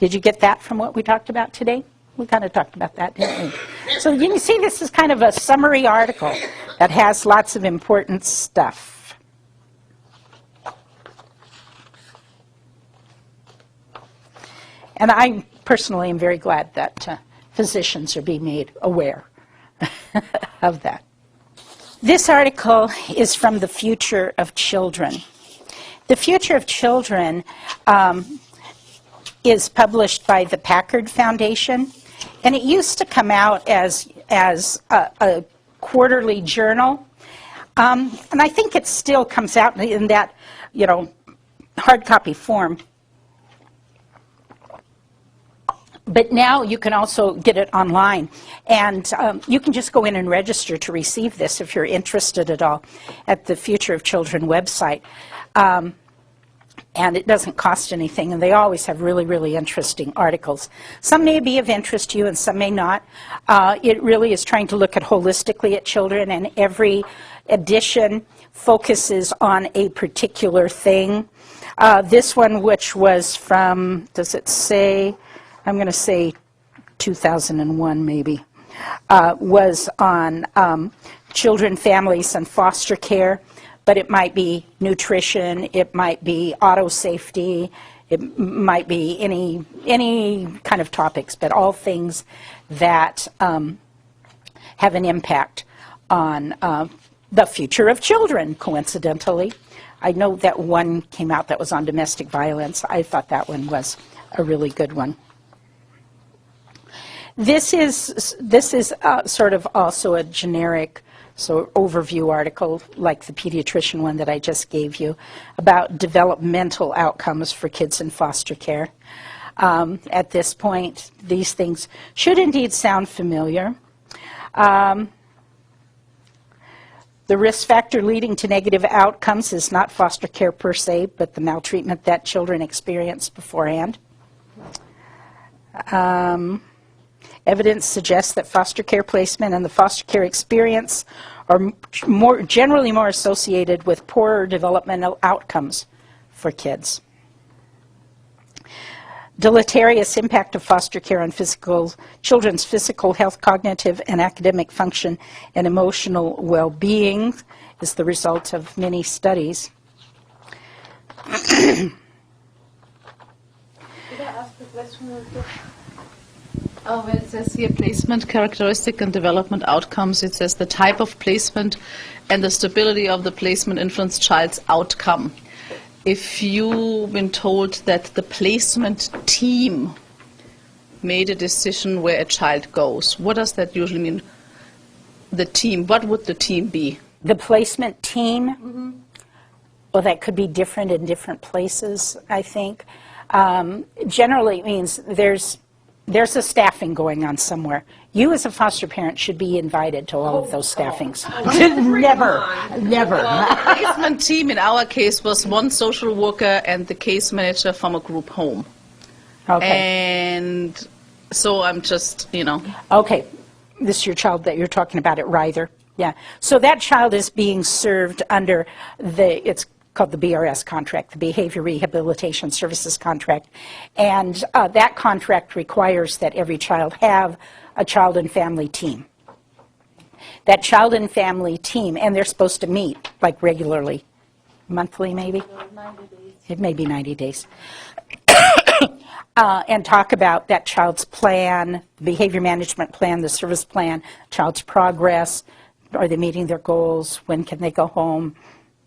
Did you get that from what we talked about today? We kind of talked about that, didn't we? So you can see this is kind of a summary article that has lots of important stuff. And I personally am very glad that physicians are being made aware of that. This article is from The Future of Children. The Future of Children is published by the Packard Foundation, and it used to come out as a quarterly journal. And I think it still comes out in that, hard copy form. But now you can also get it online. And you can just go in and register to receive this if you're interested at all at the Future of Children website. And it doesn't cost anything, and they always have really, really interesting articles. Some may be of interest to you and some may not. It really is trying to look at holistically at children, and every edition focuses on a particular thing. This one, which was from, does it say, I'm going to say 2001 maybe, was on children, families, and foster care. But it might be nutrition, it might be auto safety, it might be any kind of topics, but all things that have an impact on the future of children, coincidentally. I know that one came out that was on domestic violence. I thought that one was a really good one. This is sort of also a generic overview article, like the pediatrician one that I just gave you, about developmental outcomes for kids in foster care. At this point, these things should indeed sound familiar. The risk factor leading to negative outcomes is not foster care per se, but the maltreatment that children experience beforehand. Evidence suggests that foster care placement and the foster care experience are generally more associated with poorer developmental outcomes for kids. Deleterious impact of foster care on children's physical health, cognitive, and academic function and emotional well-being is the result of many studies. Could I ask a question real quick? When it says here placement characteristic and development outcomes, it says the type of placement and the stability of the placement influence child's outcome. If you've been told that the placement team made a decision where a child goes, what does that usually mean? The team, what would the team be? The placement team, well, that could be different in different places, I think. Generally, it means there's a staffing going on somewhere. You as a foster parent should be invited to all of those staffings. Never. Well, the placement team in our case was one social worker and the case manager from a group home. Okay. And so I'm just, Okay. This is your child that you're talking about at Ryther. Yeah. So that child is being served under it's called the BRS contract, the Behavior Rehabilitation Services contract. And that contract requires that every child have a child and family team. That child and family team, and they're supposed to meet like regularly, monthly maybe? 90 days. It may be 90 days. And talk about that child's plan, the behavior management plan, the service plan, child's progress, are they meeting their goals, when can they go home,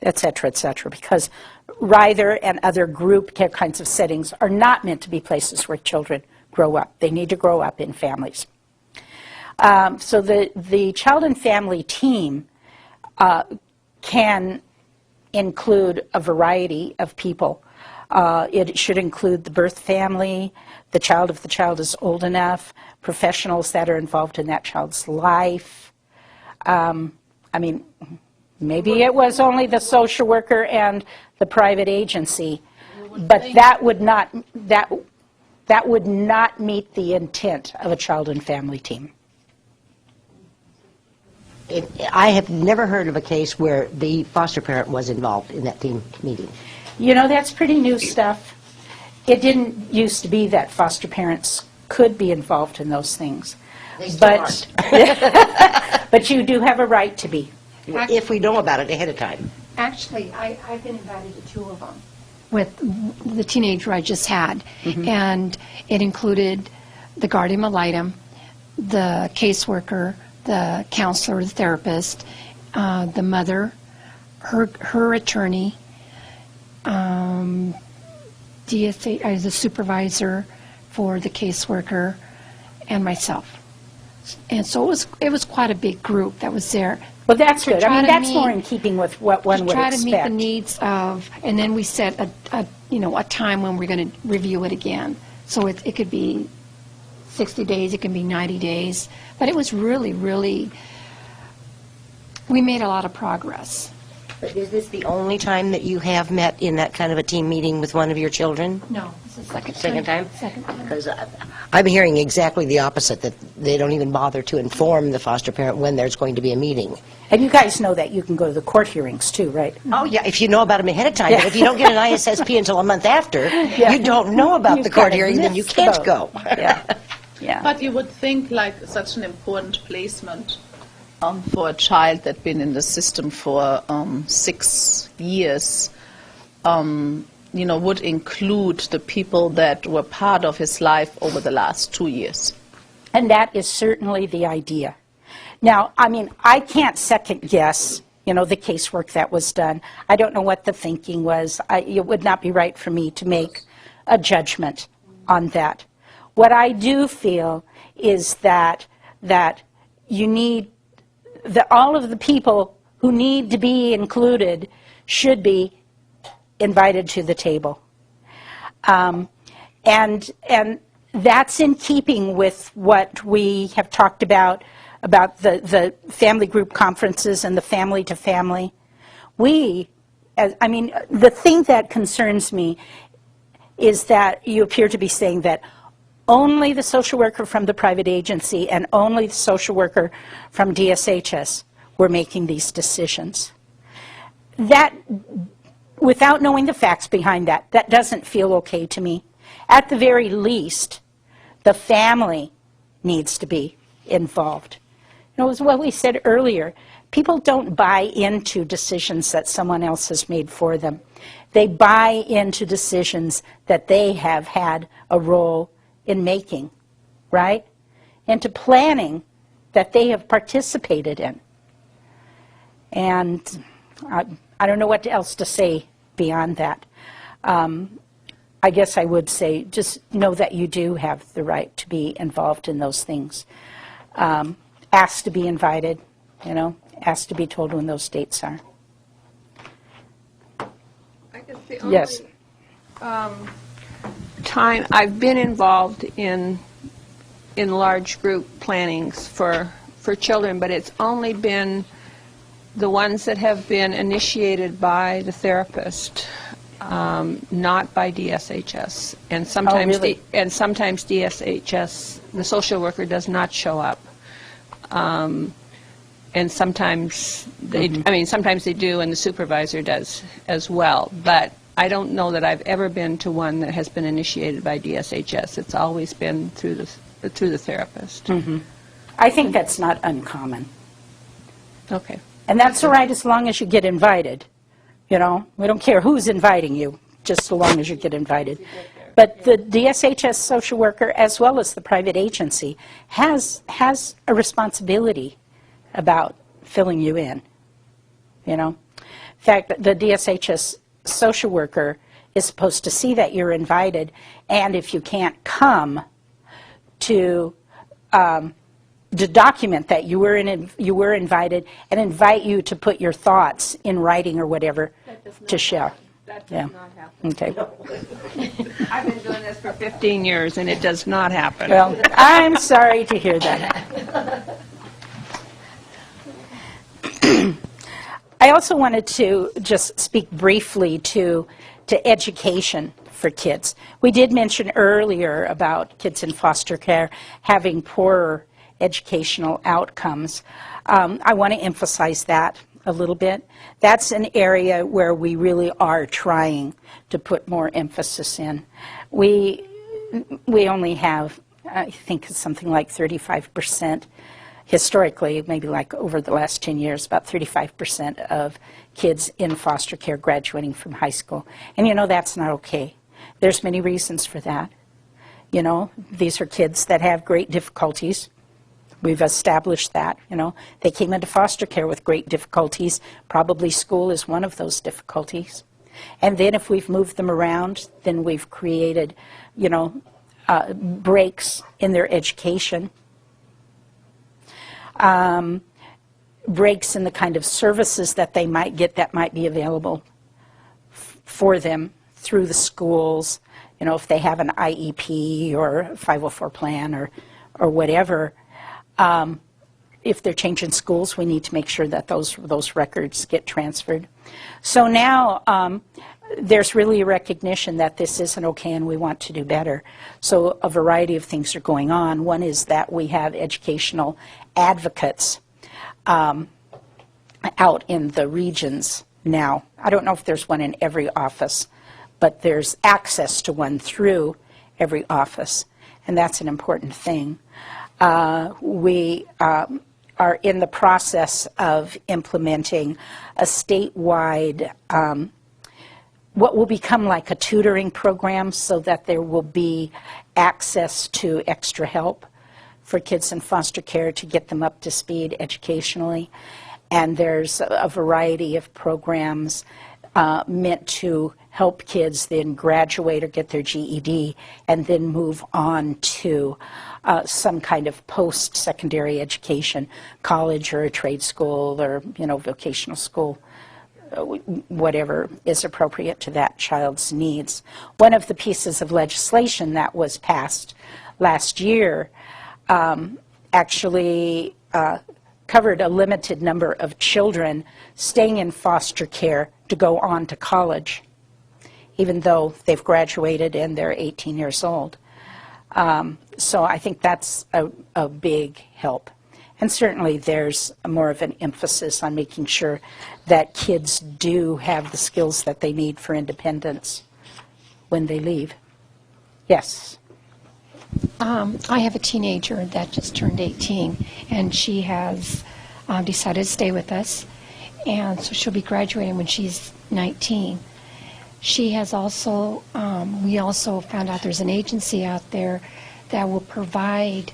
et cetera, because Ryther and other group care kinds of settings are not meant to be places where children grow up. They need to grow up in families. So the child and family team can include a variety of people. It should include the birth family, the child if the child is old enough, professionals that are involved in that child's life. Maybe it was only the social worker and the private agency, but that would not meet the intent of a child and family team. I have never heard of a case where the foster parent was involved in that team meeting. That's pretty new stuff. It didn't used to be that foster parents could be involved in those things. They still aren't. But you do have a right to be. If we know about it ahead of time. Actually, I've been invited to 2 of them with the teenager I just had. And it included the guardian ad litem, the caseworker, the counselor, the therapist, the mother, her attorney, DSA, the supervisor for the caseworker, and myself. And so it was quite a big group that was there. Well, that's good. I try mean, to that's meet- more in keeping with what one To would try expect. to meet the needs of, and then we set a time when we're going to review it again. So it could be 60 days, it can be 90 days, but it was really, really, we made a lot of progress. But is this the only time that you have met in that kind of a team meeting with one of your children? No, this is the second time. Second time? Second time. Because I'm hearing exactly the opposite, that they don't even bother to inform the foster parent when there's going to be a meeting. And you guys know that you can go to the court hearings too, right? Oh, yeah, if you know about them ahead of time. But if you don't get an ISSP until a month after, Yeah. you don't know about You've the court kinda hearing, then you missed the can't boat. go. Yeah, yeah. But you would think like such an important placement for a child that's been in the system for 6 years, would include the people that were part of his life over the last 2 years. And that is certainly the idea. Now, I mean, I can't second guess, the casework that was done. I don't know what the thinking was. It would not be right for me to make a judgment on that. What I do feel is that you need, that all of the people who need to be included should be invited to the table. And that's in keeping with what we have talked about the family group conferences and the family to family. The thing that concerns me is that you appear to be saying that only the social worker from the private agency and only the social worker from DSHS were making these decisions. That, without knowing the facts behind that, that doesn't feel okay to me. At the very least, the family needs to be involved. As what we said earlier, people don't buy into decisions that someone else has made for them. They buy into decisions that they have had a role in making, right? Into planning that they have participated in. And I don't know what else to say beyond that. I guess I would say just know that you do have the right to be involved in those things. Ask to be invited, ask to be told when those dates are. I guess the only Yes. time I've been involved in large group plannings for children, but it's only been the ones that have been initiated by the therapist, not by DSHS. And sometimes really? sometimes DSHS, the social worker, does not show up. And sometimes sometimes they do, and the supervisor does as well. But I don't know that I've ever been to one that has been initiated by DSHS. It's always been through the therapist. I think that's not uncommon. Okay. And that's all right as long as you get invited. We don't care who's inviting you, just so long as you get invited. But the DSHS social worker, as well as the private agency, has a responsibility about filling you in. In fact, the DSHS social worker is supposed to see that you're invited, and if you can't come, to document that you were invited and invite you to put your thoughts in writing or whatever to share. That does Yeah. not happen. Okay. I've been doing this for 15 years, and it does not happen. Well, I'm sorry to hear that. I also wanted to just speak briefly to education for kids. We did mention earlier about kids in foster care having poorer educational outcomes. I want to emphasize that a little bit. That's an area where we really are trying to put more emphasis in. We only have, I think it's something like 35%, historically, maybe like over the last 10 years, about 35% of kids in foster care graduating from high school. And that's not okay. There's many reasons for that. These are kids that have great difficulties. We've established that, They came into foster care with great difficulties. Probably school is one of those difficulties. And then if we've moved them around, then we've created, breaks in their education. breaks in the kind of services that they might get that might be available for them through the schools, you know, if they have an IEP or 504 plan or whatever. If they're changing schools, we need to make sure that those records get transferred. So now there's really a recognition that this isn't okay and we want to do better. So a variety of things are going on. One is that we have educational advocates out in the regions now. I don't know if there's one in every office, but there's access to one through every office, and that's an important thing. We are in the process of implementing a statewide, what will become like a tutoring program, so that there will be access to extra help for kids in foster care to get them up to speed educationally. And there's a variety of programs meant to help kids then graduate or get their GED and then move on to some kind of post-secondary education, college or a trade school or, you know, vocational school, whatever is appropriate to that child's needs. One of the pieces of legislation that was passed last year actually covered a limited number of children staying in foster care to go on to college, even though they've graduated and they're 18 years old. So I think that's a big help. And certainly there's more of an emphasis on making sure that kids do have the skills that they need for independence when they leave. Yes? I have a teenager that just turned 18, and she has decided to stay with us, and so she'll be graduating when she's 19. She has also, we also found out there's an agency out there that will provide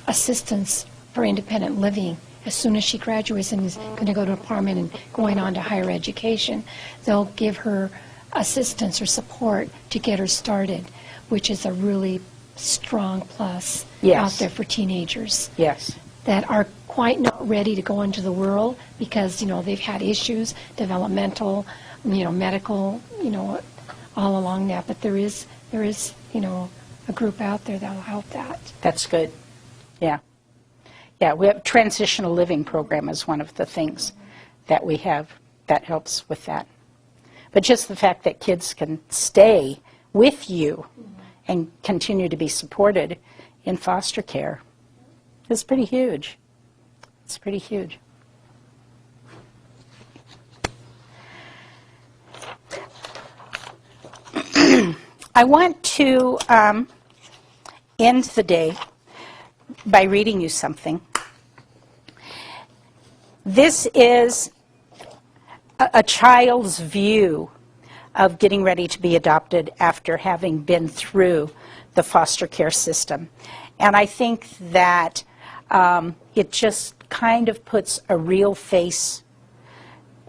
assistance for independent living. As soon as she graduates and is going to go to an apartment and going on to higher education, they'll give her assistance or support to get her started, which is a really strong plus out there for teenagers. Yes. That are quite not ready to go into the world because, you know, they've had issues, developmental, you know, medical, you know, all along that. But there is, you know, a group out there that will help that. That's good. Yeah. Yeah, we have transitional living program is one of the things that we have that helps with that. But just the fact that kids can stay with you and continue to be supported in foster care is pretty huge. It's pretty huge. I want to end the day by reading you something. This is a child's view of getting ready to be adopted after having been through the foster care system. And I think that it just kind of puts a real face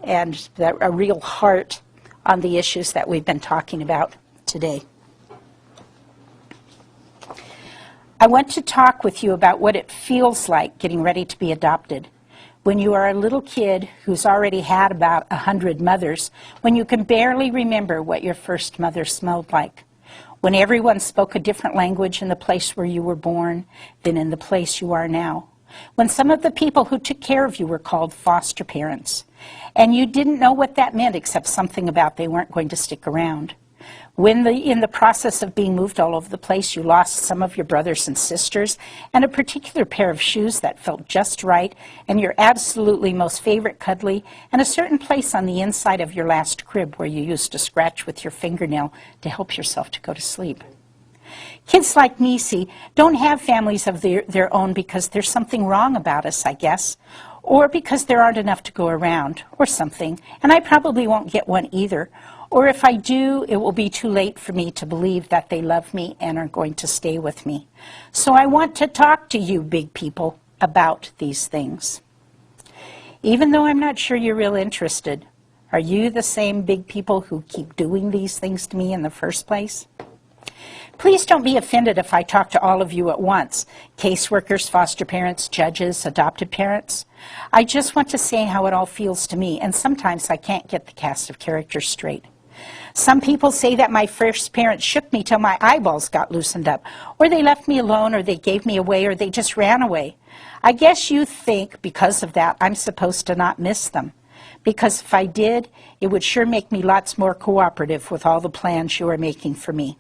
and a real heart on the issues that we've been talking about today. I want to talk with you about what it feels like getting ready to be adopted. When you are a little kid who's already had about 100 mothers, when you can barely remember what your first mother smelled like, when everyone spoke a different language in the place where you were born than in the place you are now, when some of the people who took care of you were called foster parents, and you didn't know what that meant except something about they weren't going to stick around. When in the process of being moved all over the place, you lost some of your brothers and sisters and a particular pair of shoes that felt just right and your absolutely most favorite cuddly and a certain place on the inside of your last crib where you used to scratch with your fingernail to help yourself to go to sleep. Kids like Nisi don't have families of their own because there's something wrong about us, I guess, or because there aren't enough to go around, or something, and I probably won't get one either. Or if I do, it will be too late for me to believe that they love me and are going to stay with me. So I want to talk to you big people about these things. Even though I'm not sure you're real interested, are you the same big people who keep doing these things to me in the first place? Please don't be offended if I talk to all of you at once, caseworkers, foster parents, judges, adopted parents. I just want to say how it all feels to me, and sometimes I can't get the cast of characters straight. Some people say that my first parents shook me till my eyeballs got loosened up, or they left me alone, or they gave me away, or they just ran away. I guess you think, because of that, I'm supposed to not miss them. Because if I did, it would sure make me lots more cooperative with all the plans you are making for me.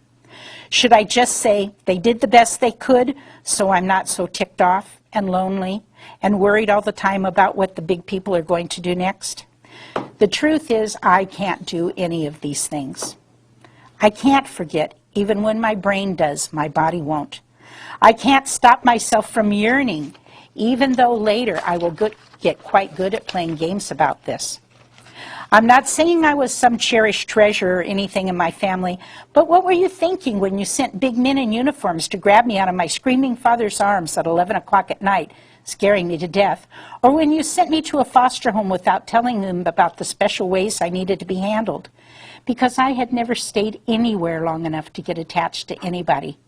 Should I just say they did the best they could, so I'm not so ticked off and lonely and worried all the time about what the big people are going to do next? The truth is, I can't do any of these things. I can't forget. Even when my brain does, my body won't. I can't stop myself from yearning, even though later I will get quite good at playing games about this. I'm not saying I was some cherished treasure or anything in my family, but what were you thinking when you sent big men in uniforms to grab me out of my screaming father's arms at 11 o'clock at night, scaring me to death, or when you sent me to a foster home without telling them about the special ways I needed to be handled? Because I had never stayed anywhere long enough to get attached to anybody.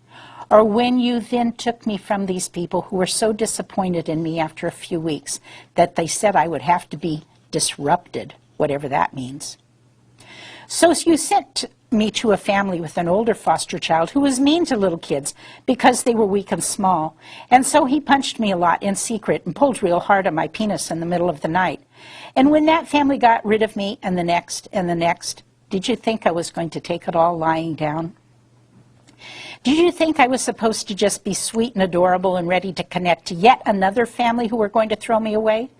Or when you then took me from these people who were so disappointed in me after a few weeks that they said I would have to be disrupted, whatever that means. So you sent me to a family with an older foster child who was mean to little kids because they were weak and small. And so he punched me a lot in secret and pulled real hard on my penis in the middle of the night. And when that family got rid of me and the next, did you think I was going to take it all lying down? Did you think I was supposed to just be sweet and adorable and ready to connect to yet another family who were going to throw me away?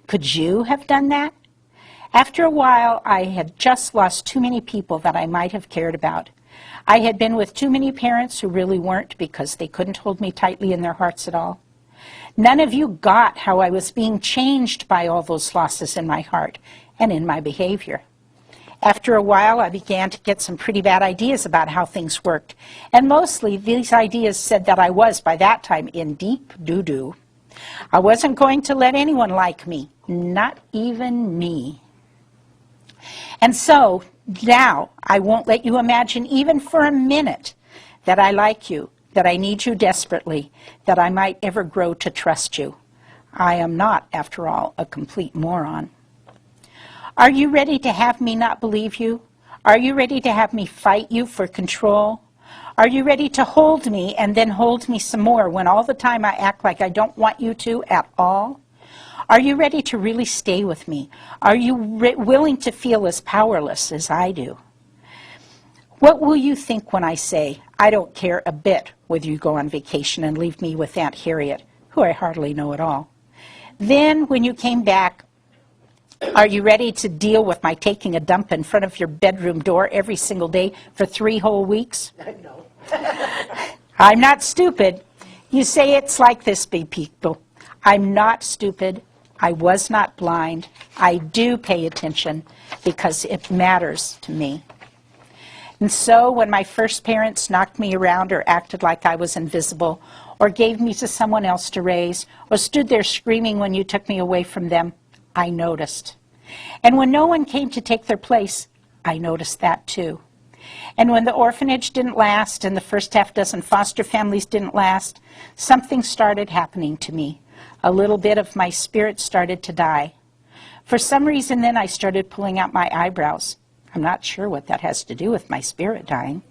Could you have done that? After a while, I had just lost too many people that I might have cared about. I had been with too many parents who really weren't because they couldn't hold me tightly in their hearts at all. None of you got how I was being changed by all those losses in my heart and in my behavior. After a while, I began to get some pretty bad ideas about how things worked, and mostly these ideas said that I was, by that time, in deep doo-doo. I wasn't going to let anyone like me, not even me. And so, now, I won't let you imagine even for a minute that I like you, that I need you desperately, that I might ever grow to trust you. I am not, after all, a complete moron. Are you ready to have me not believe you? Are you ready to have me fight you for control? Are you ready to hold me and then hold me some more when all the time I act like I don't want you to at all? Are you ready to really stay with me? Are you willing to feel as powerless as I do? What will you think when I say, I don't care a bit whether you go on vacation and leave me with Aunt Harriet, who I hardly know at all? Then, when you came back, are you ready to deal with my taking a dump in front of your bedroom door every single day for 3 whole weeks? No. I'm not stupid. You say it's like this, big people. I'm not stupid. I was not blind. I do pay attention because it matters to me. And so when my first parents knocked me around or acted like I was invisible or gave me to someone else to raise or stood there screaming when you took me away from them, I noticed. And when no one came to take their place, I noticed that too. And when the orphanage didn't last and the first half dozen foster families didn't last, something started happening to me. A little bit of my spirit started to die. For some reason then I started pulling out my eyebrows. I'm not sure what that has to do with my spirit dying.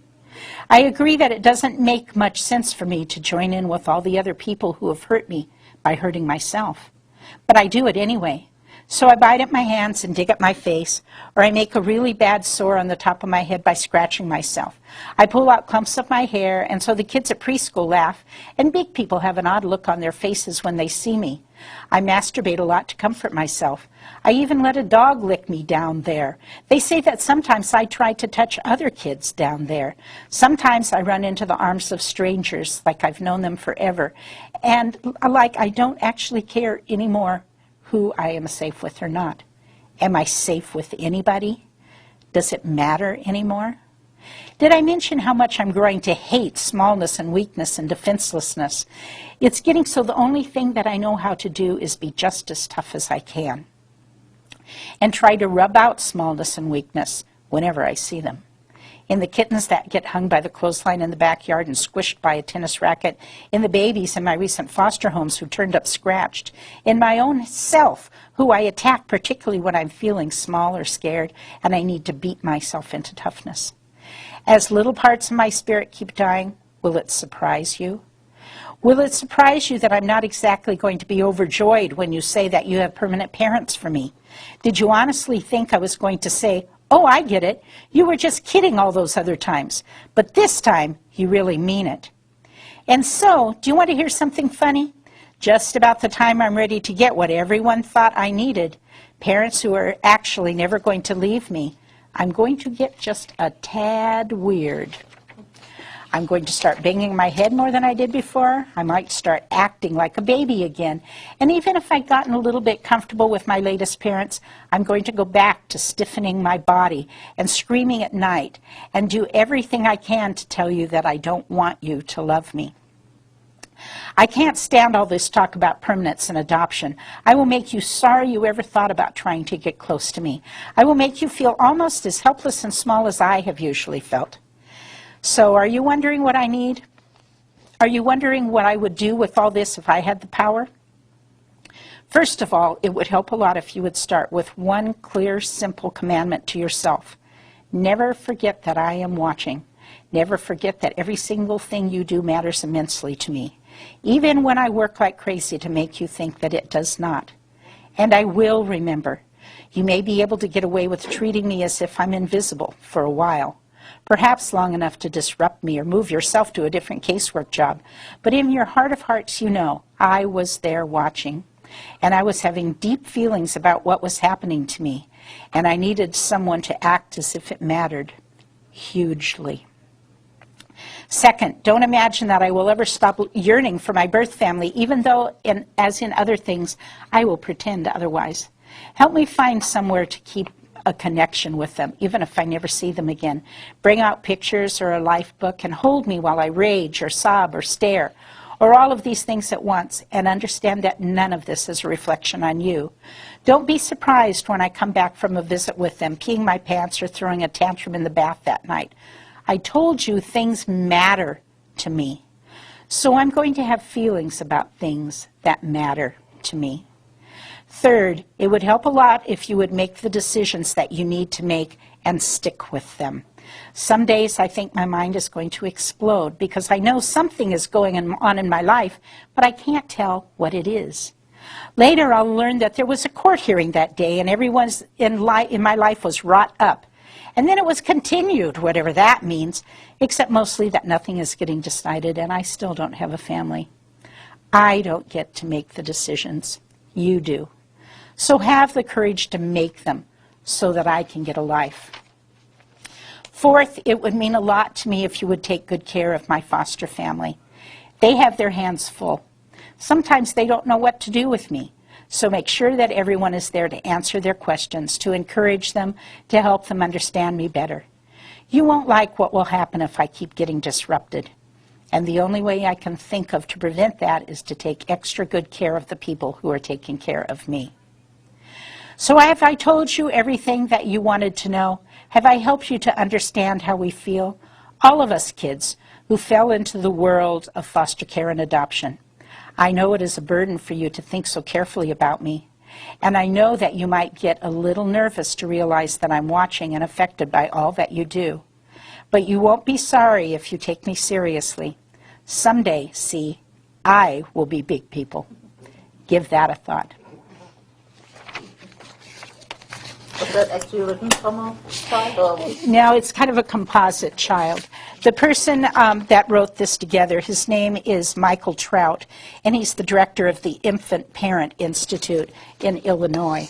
I agree that it doesn't make much sense for me to join in with all the other people who have hurt me by hurting myself. But I do it anyway. So I bite at my hands and dig at my face, or I make a really bad sore on the top of my head by scratching myself. I pull out clumps of my hair, and so the kids at preschool laugh, and big people have an odd look on their faces when they see me. I masturbate a lot to comfort myself. I even let a dog lick me down there. They say that sometimes I try to touch other kids down there. Sometimes I run into the arms of strangers like I've known them forever, and like I don't actually care anymore who I am safe with or not. Am I safe with anybody? Does it matter anymore? Did I mention how much I'm growing to hate smallness and weakness and defenselessness? It's getting so the only thing that I know how to do is be just as tough as I can and try to rub out smallness and weakness whenever I see them. in the kittens that get hung by the clothesline in the backyard and squished by a tennis racket, in the babies in my recent foster homes who turned up scratched, in my own self, who I attack particularly when I'm feeling small or scared and I need to beat myself into toughness. As little parts of my spirit keep dying, will it surprise you? Will it surprise you that I'm not exactly going to be overjoyed when you say that you have permanent parents for me? Did you honestly think I was going to say, oh, I get it, you were just kidding all those other times, but this time you really mean it? And so, do you want to hear something funny? Just about the time I'm ready to get what everyone thought I needed, parents who are actually never going to leave me, I'm going to get just a tad weird. I'm going to start banging my head more than I did before. I might start acting like a baby again. And even if I've gotten a little bit comfortable with my latest parents, I'm going to go back to stiffening my body and screaming at night and do everything I can to tell you that I don't want you to love me. I can't stand all this talk about permanence and adoption. I will make you sorry you ever thought about trying to get close to me. I will make you feel almost as helpless and small as I have usually felt. So are you wondering what I need? Are you wondering what I would do with all this if I had the power? First of all, it would help a lot if you would start with one clear, simple commandment to yourself. Never forget that I am watching. Never forget that every single thing you do matters immensely to me, even when I work like crazy to make you think that it does not. And I will remember. You may be able to get away with treating me as if I'm invisible for a while. Perhaps long enough to disrupt me or move yourself to a different casework job. But in your heart of hearts, you know, I was there watching. And I was having deep feelings about what was happening to me. And I needed someone to act as if it mattered. Hugely. Second, don't imagine that I will ever stop yearning for my birth family, even though, as in other things, I will pretend otherwise. Help me find somewhere to keep a connection with them, even if I never see them again. Bring out pictures or a life book and hold me while I rage or sob or stare, or all of these things at once, and understand that none of this is a reflection on you. Don't be surprised when I come back from a visit with them, peeing my pants or throwing a tantrum in the bath that night. I told you things matter to me. So I'm going to have feelings about things that matter to me. Third, it would help a lot if you would make the decisions that you need to make and stick with them. Some days I think my mind is going to explode because I know something is going on in my life, but I can't tell what it is. Later I'll learn that there was a court hearing that day and everyone in my life was wrought up. And then it was continued, whatever that means, except mostly that nothing is getting decided and I still don't have a family. I don't get to make the decisions. You do. So have the courage to make them so that I can get a life. Fourth, it would mean a lot to me if you would take good care of my foster family. They have their hands full. Sometimes they don't know what to do with me. So make sure that everyone is there to answer their questions, to encourage them, to help them understand me better. You won't like what will happen if I keep getting disrupted. And the only way I can think of to prevent that is to take extra good care of the people who are taking care of me. So have I told you everything that you wanted to know? Have I helped you to understand how we feel? All of us kids who fell into the world of foster care and adoption. I know it is a burden for you to think so carefully about me. And I know that you might get a little nervous to realize that I'm watching and affected by all that you do. But you won't be sorry if you take me seriously. Someday, see, I will be big people. Give that a thought. Was that actually written from a child? Now, it's kind of a composite child. The person that wrote this together, his name is Michael Trout, and he's the director of the Infant Parent Institute in Illinois.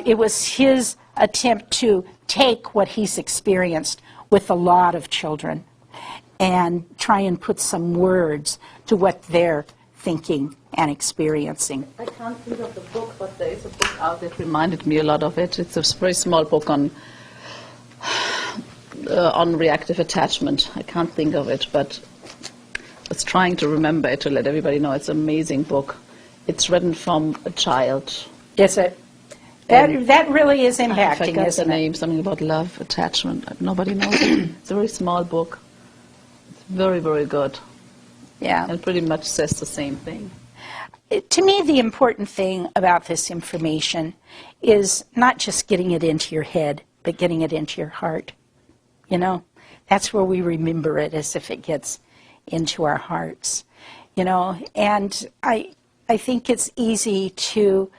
It was his attempt to take what he's experienced with a lot of children and try and put some words to what they're thinking and experiencing. I can't think of the book, but there is a book out that reminded me a lot of it. It's a very small book on reactive attachment. I can't think of it, but I was trying to remember it to let everybody know. It's an amazing book. It's written from a child. Is it? That really is I impacting, forgot the isn't it? name, something about love, attachment. Nobody knows it. It's a very small book. It's very, very good. Yeah. And pretty much says the same thing. To me, the important thing about this information is not just getting it into your head, but getting it into your heart. You know, that's where we remember it, as if it gets into our hearts. You know, and I think it's easy to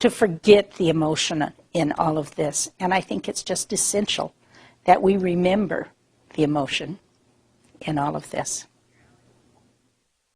forget the emotion in all of this, and I think it's just essential that we remember the emotion in all of this.